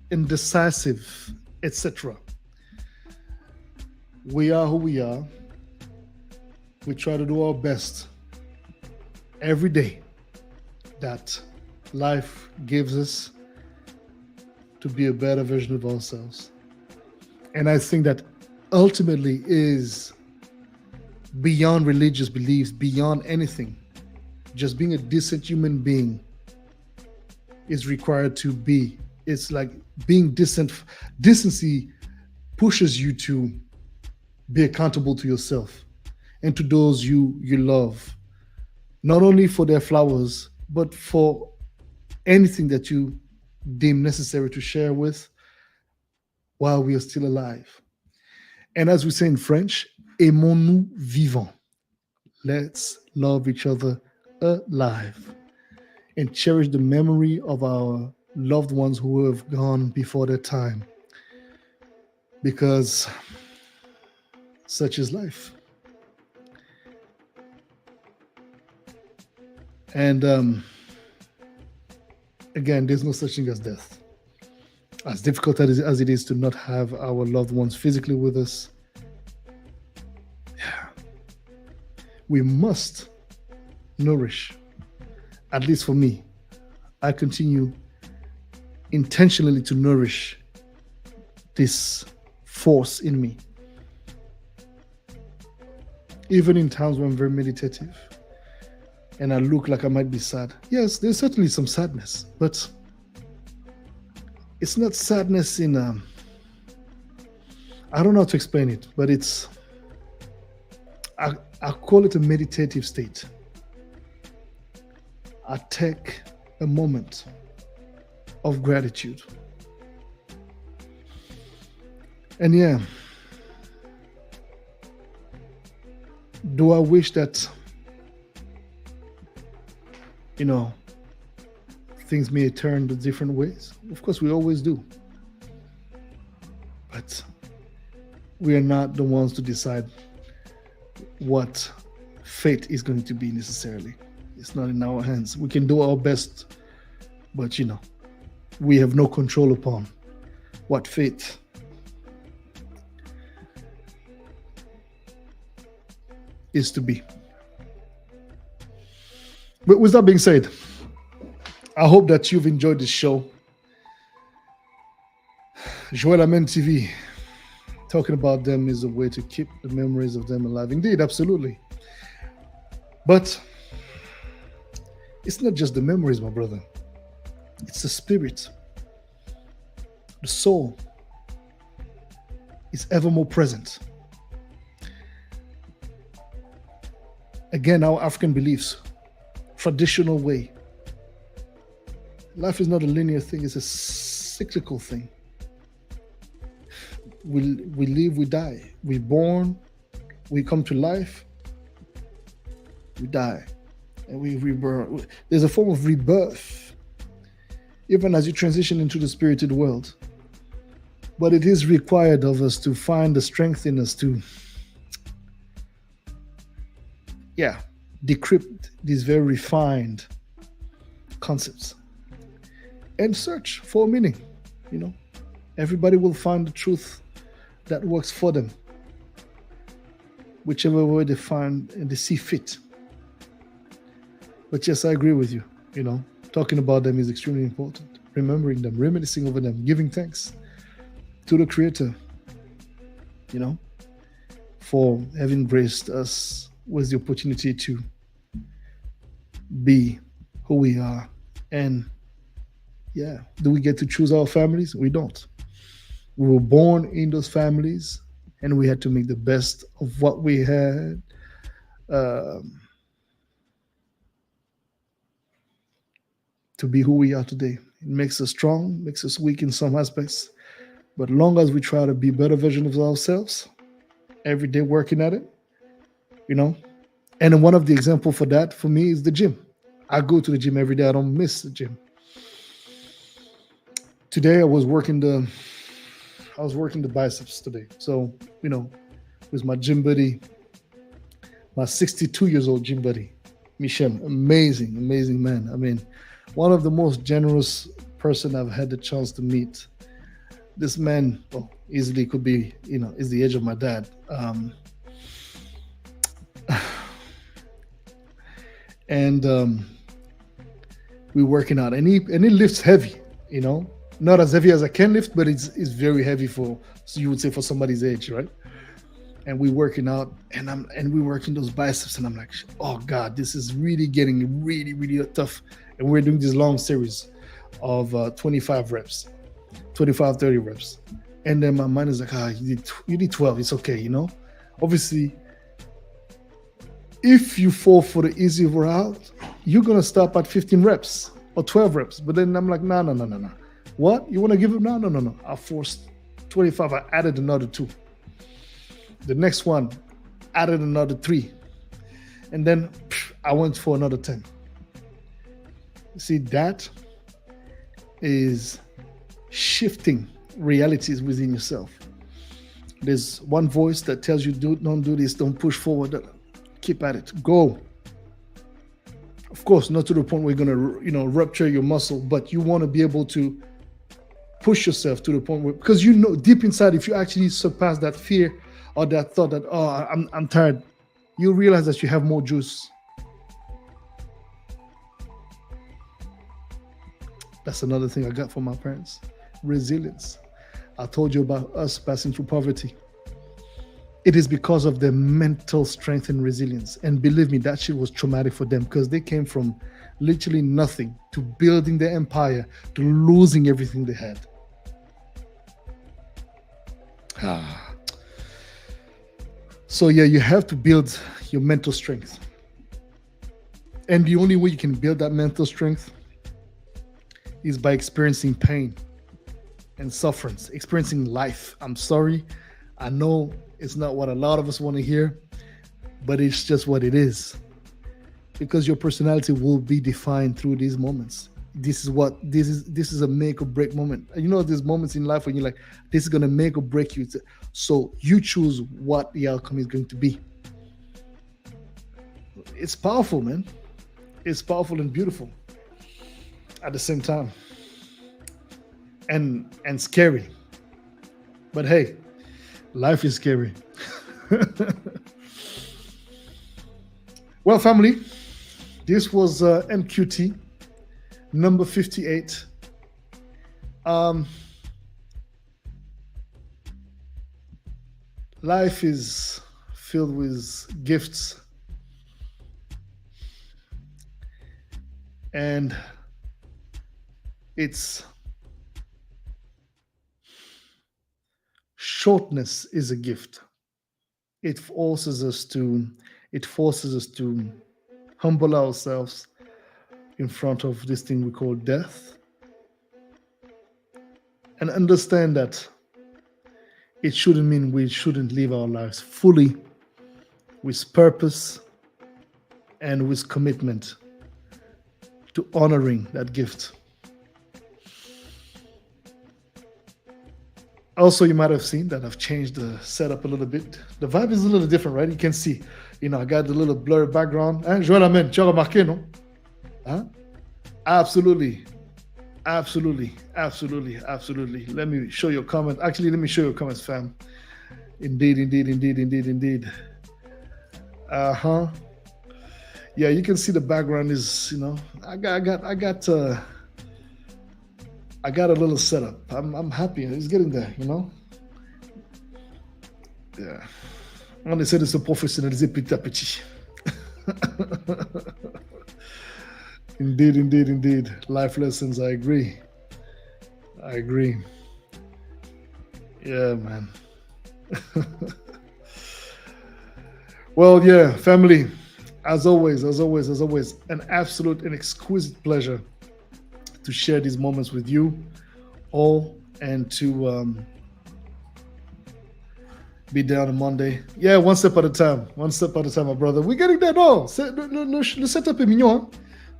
indecisive, etc. We are who we are. We try to do our best every day that life gives us to be a better version of ourselves. And I think that ultimately is beyond religious beliefs, beyond anything. Just being a decent human being is required to be. It's like being decent. Decency pushes you to be accountable to yourself and to those you love, not only for their flowers, but for anything that you deem necessary to share with while we are still alive. And as we say in French, aimons-nous vivants. Let's love each other alive and cherish the memory of our loved ones who have gone before their time, because such is life. And again, there's no such thing as death. As difficult as it is to not have our loved ones physically with us, we must nourish. At least for me, I continue intentionally to nourish this force in me. Even in times when I'm very meditative and I look like I might be sad. Yes, there's certainly some sadness, but it's not sadness in I don't know how to explain it, but it's I call it a meditative state. I take a moment of gratitude. And yeah, do I wish that, things may turn to different ways? Of course, we always do. But we are not the ones to decide what fate is going to be necessarily. It's not in our hands. We can do our best, but we have no control upon what fate is to be. But with that being said, I hope that you've enjoyed this show. Joel Amen TV, talking about them is a way to keep the memories of them alive. Indeed, absolutely. But it's not just the memories, my brother. It's the spirit. The soul is ever more present. Again, our African beliefs, traditional way. Life is not a linear thing, it's a cyclical thing. We live, we die. We're born, we come to life, we die. And we rebirth. There's a form of rebirth, even as you transition into the spirited world. But it is required of us to find the strength in us to, decrypt these very refined concepts and search for meaning. Everybody will find the truth that works for them, whichever way they find and they see fit. But yes, I agree with you. Talking about them is extremely important. Remembering them, reminiscing over them, giving thanks to the Creator, for having graced us with the opportunity to be who we are. And do we get to choose our families? We don't. We were born in those families, and we had to make the best of what we had. To be who we are today. It makes us strong, makes us weak in some aspects. But long as we try to be better versions of ourselves, every day working at it, And one of the examples for that, for me, is the gym. I go to the gym every day. I don't miss the gym. Today, I was working the biceps today. So, with my gym buddy, my 62 years old gym buddy, Michel, amazing man. I mean, one of the most generous person I've had the chance to meet. This man, easily could be, is the age of my dad. We're working out, and he lifts heavy, not as heavy as I can lift, but it's very heavy so you would say for somebody's age, right? And we're working out, and we're working those biceps, and I'm like, oh God, this is really getting really, really tough. And we're doing this long series of 25 reps, 25, 30 reps. And then my mind is like, you need 12, it's okay, Obviously, if you fall for the easy route, you're gonna stop at 15 reps or 12 reps. But then I'm like, no. What? You wanna give it? No. I forced 25, I added another 2. The next one, added another 3. And then I went for another 10. See, that is shifting realities within yourself. There's one voice that tells you, don't do this, don't push forward. Keep at it, go. Of course, not to the point where you're gonna, rupture your muscle, but you want to be able to push yourself to the point where, because deep inside, if you actually surpass that fear or that thought that, I'm tired, you realize that you have more juice. That's another thing I got from my parents. Resilience. I told you about us passing through poverty. It is because of their mental strength and resilience. And believe me, that shit was traumatic for them, because they came from literally nothing to building their empire to losing everything they had. So you have to build your mental strength. And the only way you can build that mental strength is by experiencing pain and sufferance, experiencing life. I'm sorry. I know it's not what a lot of us want to hear, but it's just what it is. Because your personality will be defined through these moments. This is a make or break moment. There's moments in life when you're like, this is going to make or break you. So you choose what the outcome is going to be. It's powerful, man. It's powerful and beautiful at the same time, and scary. But hey, life is scary. Well, family, this was NQT number 58. Life is filled with gifts, and its shortness is a gift. It forces us to humble ourselves in front of this thing we call death, and understand that it shouldn't mean we shouldn't live our lives fully with purpose and with commitment to honoring that gift. Also, you might have seen that I've changed the setup a little bit. The vibe is a little different, right? You can see, I got the little blurry background. Hein, Joël Amen, tu as remarqué, non? Huh? Absolutely. Let me show you a comment. Actually, let me show you a comments, fam. Indeed. Yeah, you can see the background is, I got a little setup. I'm happy. It's getting there, Yeah. On essaie de se professionnaliser petit à petit. Indeed. Life lessons, I agree. Yeah, man. Well, yeah, family, as always, an absolute and exquisite pleasure to share these moments with you all and to be there on a Monday. Yeah, one step at a time, my brother. We're getting there. No, le setup est mignon, hein?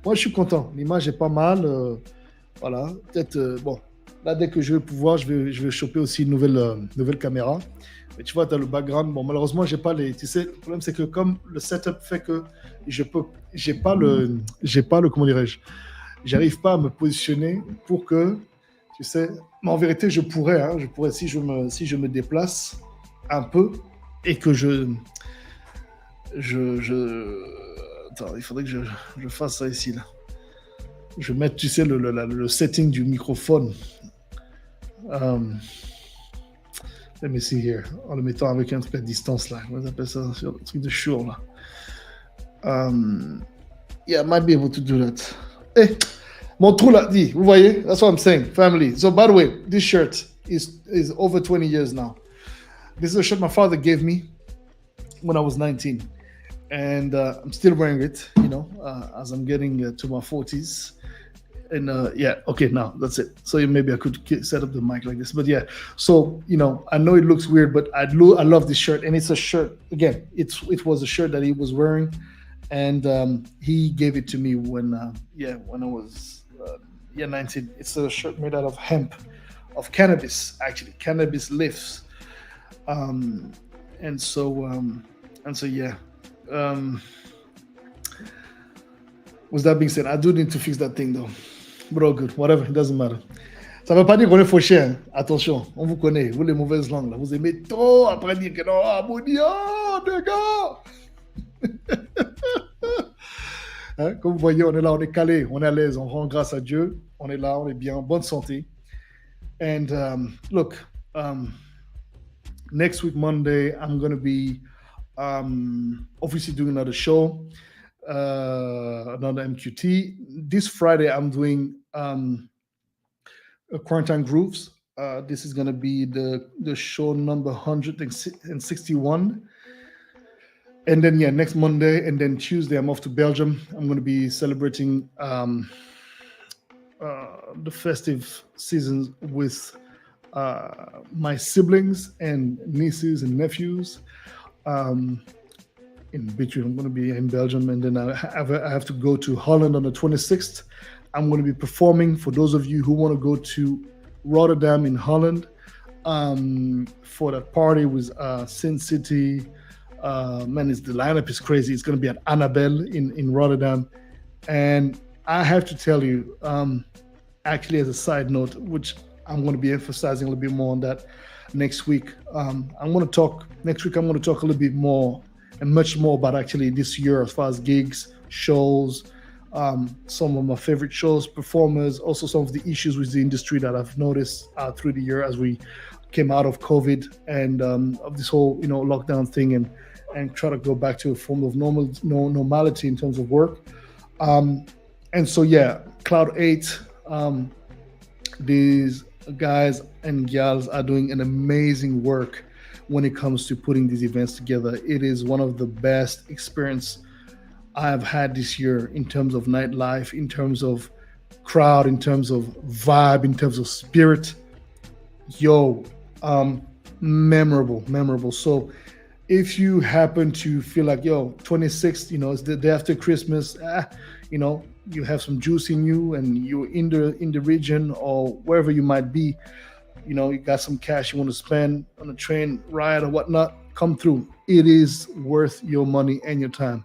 Moi, je suis content. L'image est pas mal. Voilà. Peut-être, bon, là, dès que je vais pouvoir, je vais choper aussi une nouvelle caméra. Mais tu vois, tu as le background. Bon, malheureusement, j'ai pas les. Tu sais, le problème, c'est que comme le setup fait que j'ai pas le, comment dirais-je, j'arrive pas à me positionner pour que, tu sais, mais en vérité, je pourrais si je me déplace un peu et que attends, il faudrait que je fasse ça ici, là. Je vais mettre, tu sais, le setting du microphone. Let me see here. En le mettant avec un truc à distance, là. Comment on appelle ça? Sur le truc de Shure, là. Yeah, I might be able to do that. Hey, mon trou là, dit, vous voyez? That's what I'm saying, family. So, by the way, this shirt is over 20 years now. This is a shirt my father gave me when I was 19. And I'm still wearing it, as I'm getting to my 40s. And yeah, okay, now that's it. So maybe I could set up the mic like this. But yeah, so, I know it looks weird, but I love this shirt. And it's a shirt, again, it was a shirt that he was wearing. And he gave it to me when I was 19. It's a shirt made out of hemp, of cannabis, actually, cannabis leaves. And so yeah. With that being said, I do need to fix that thing though. But all good, whatever, it doesn't matter. Ça ne veut pas dire qu'on est fauché, hein. Attention, on vous connaît, vous les mauvaises langues là, vous aimez trop après dire que non, Boddhi, les gars. Hein, comme vous voyez, on est là, on est calé, on est à l'aise, on rend grâce à Dieu, on est là, on est bien, en bonne santé. And look, next week, Monday, I'm going to be obviously doing another show, another MQT. This Friday, I'm doing Quarantine Grooves. This is going to be the show number 161. And then, yeah, next Monday and then Tuesday, I'm off to Belgium. I'm going to be celebrating the festive seasons with my siblings and nieces and nephews. In between, I'm going to be in Belgium, and then I have to go to Holland on the 26th. I'm going to be performing for those of you who want to go to Rotterdam in Holland for that party with Sin City. Man, the lineup is crazy. It's going to be at Annabelle in Rotterdam. And I have to tell you, actually, as a side note, which I'm going to be emphasizing a little bit more on that next week. Next week, I'm going to talk a little bit more and much more about actually this year as far as gigs, shows, some of my favorite shows, performers, also some of the issues with the industry that I've noticed through the year as we came out of COVID and of this whole lockdown thing, and try to go back to a form of normality in terms of work. And so yeah, Cloud 8, these guys and gals are doing an amazing work when it comes to putting these events together. It is one of the best experience I have had this year in terms of nightlife, in terms of crowd, in terms of vibe, in terms of spirit. Yo, memorable. So if you happen to feel like, 26th, it's the day after Christmas, you have some juice in you and you're in the region or wherever you might be, you got some cash you want to spend on a train ride or whatnot, come through. It is worth your money and your time.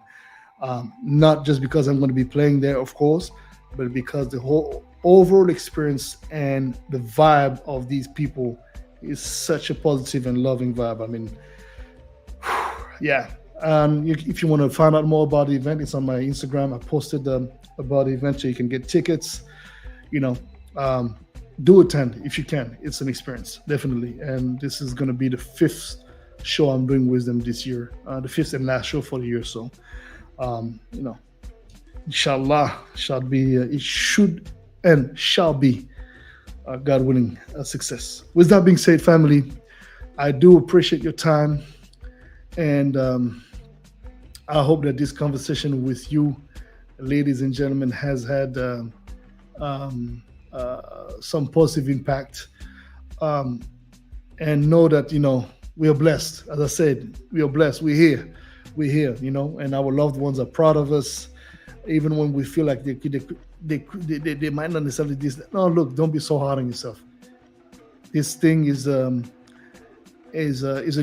Not just because I'm going to be playing there, of course, but because the whole overall experience and the vibe of these people is such a positive and loving vibe. I mean, yeah. If you want to find out more about the event, it's on my Instagram. I posted about the event so you can get tickets. Do attend if you can. It's an experience, definitely. And this is going to be the 5th show I'm doing with them this year, the 5th and last show for the year. So, inshallah, it should and shall be, God willing, a success. With that being said, family, I do appreciate your time. And I hope that this conversation with you, ladies and gentlemen, has had some positive impact. And know that, we are blessed. As I said, we are blessed. We're here, and our loved ones are proud of us, even when we feel like they might not necessarily do this. No, look, don't be so hard on yourself. This thing is a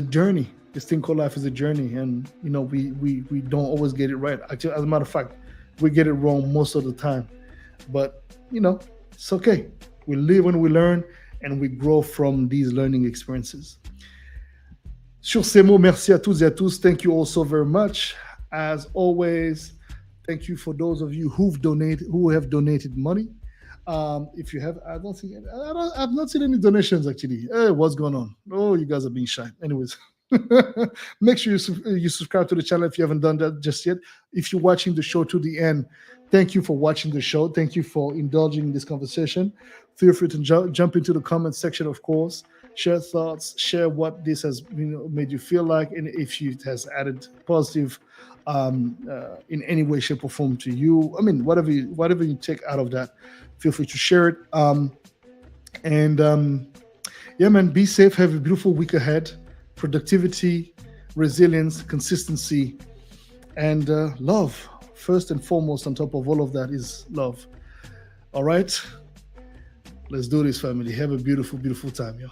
journey. This thing called life is a journey, and we don't always get it right. Actually, as a matter of fact, we get it wrong most of the time. But it's okay. We live and we learn, and we grow from these learning experiences. Sur ces mots, merci à toutes et à tous. Thank you all so very much. As always, thank you for those of you who have donated money. If you have, I've not seen any donations actually. Hey, what's going on? Oh, you guys are being shy. Anyways, make sure you subscribe to the channel if you haven't done that just yet. If you're watching the show to the end, thank you for watching the show. Thank you for indulging in this conversation. Feel free to jump into the comment section, of course. Share thoughts, share what this has made you feel like, and if it has added positive in any way, shape, or form to you. I mean, whatever you take out of that, feel free to share it. Yeah, man, be safe. Have a beautiful week ahead. Productivity, resilience, consistency, and love. First and foremost, on top of all of that, is love. All right? Let's do this, family. Have a beautiful, beautiful time, y'all.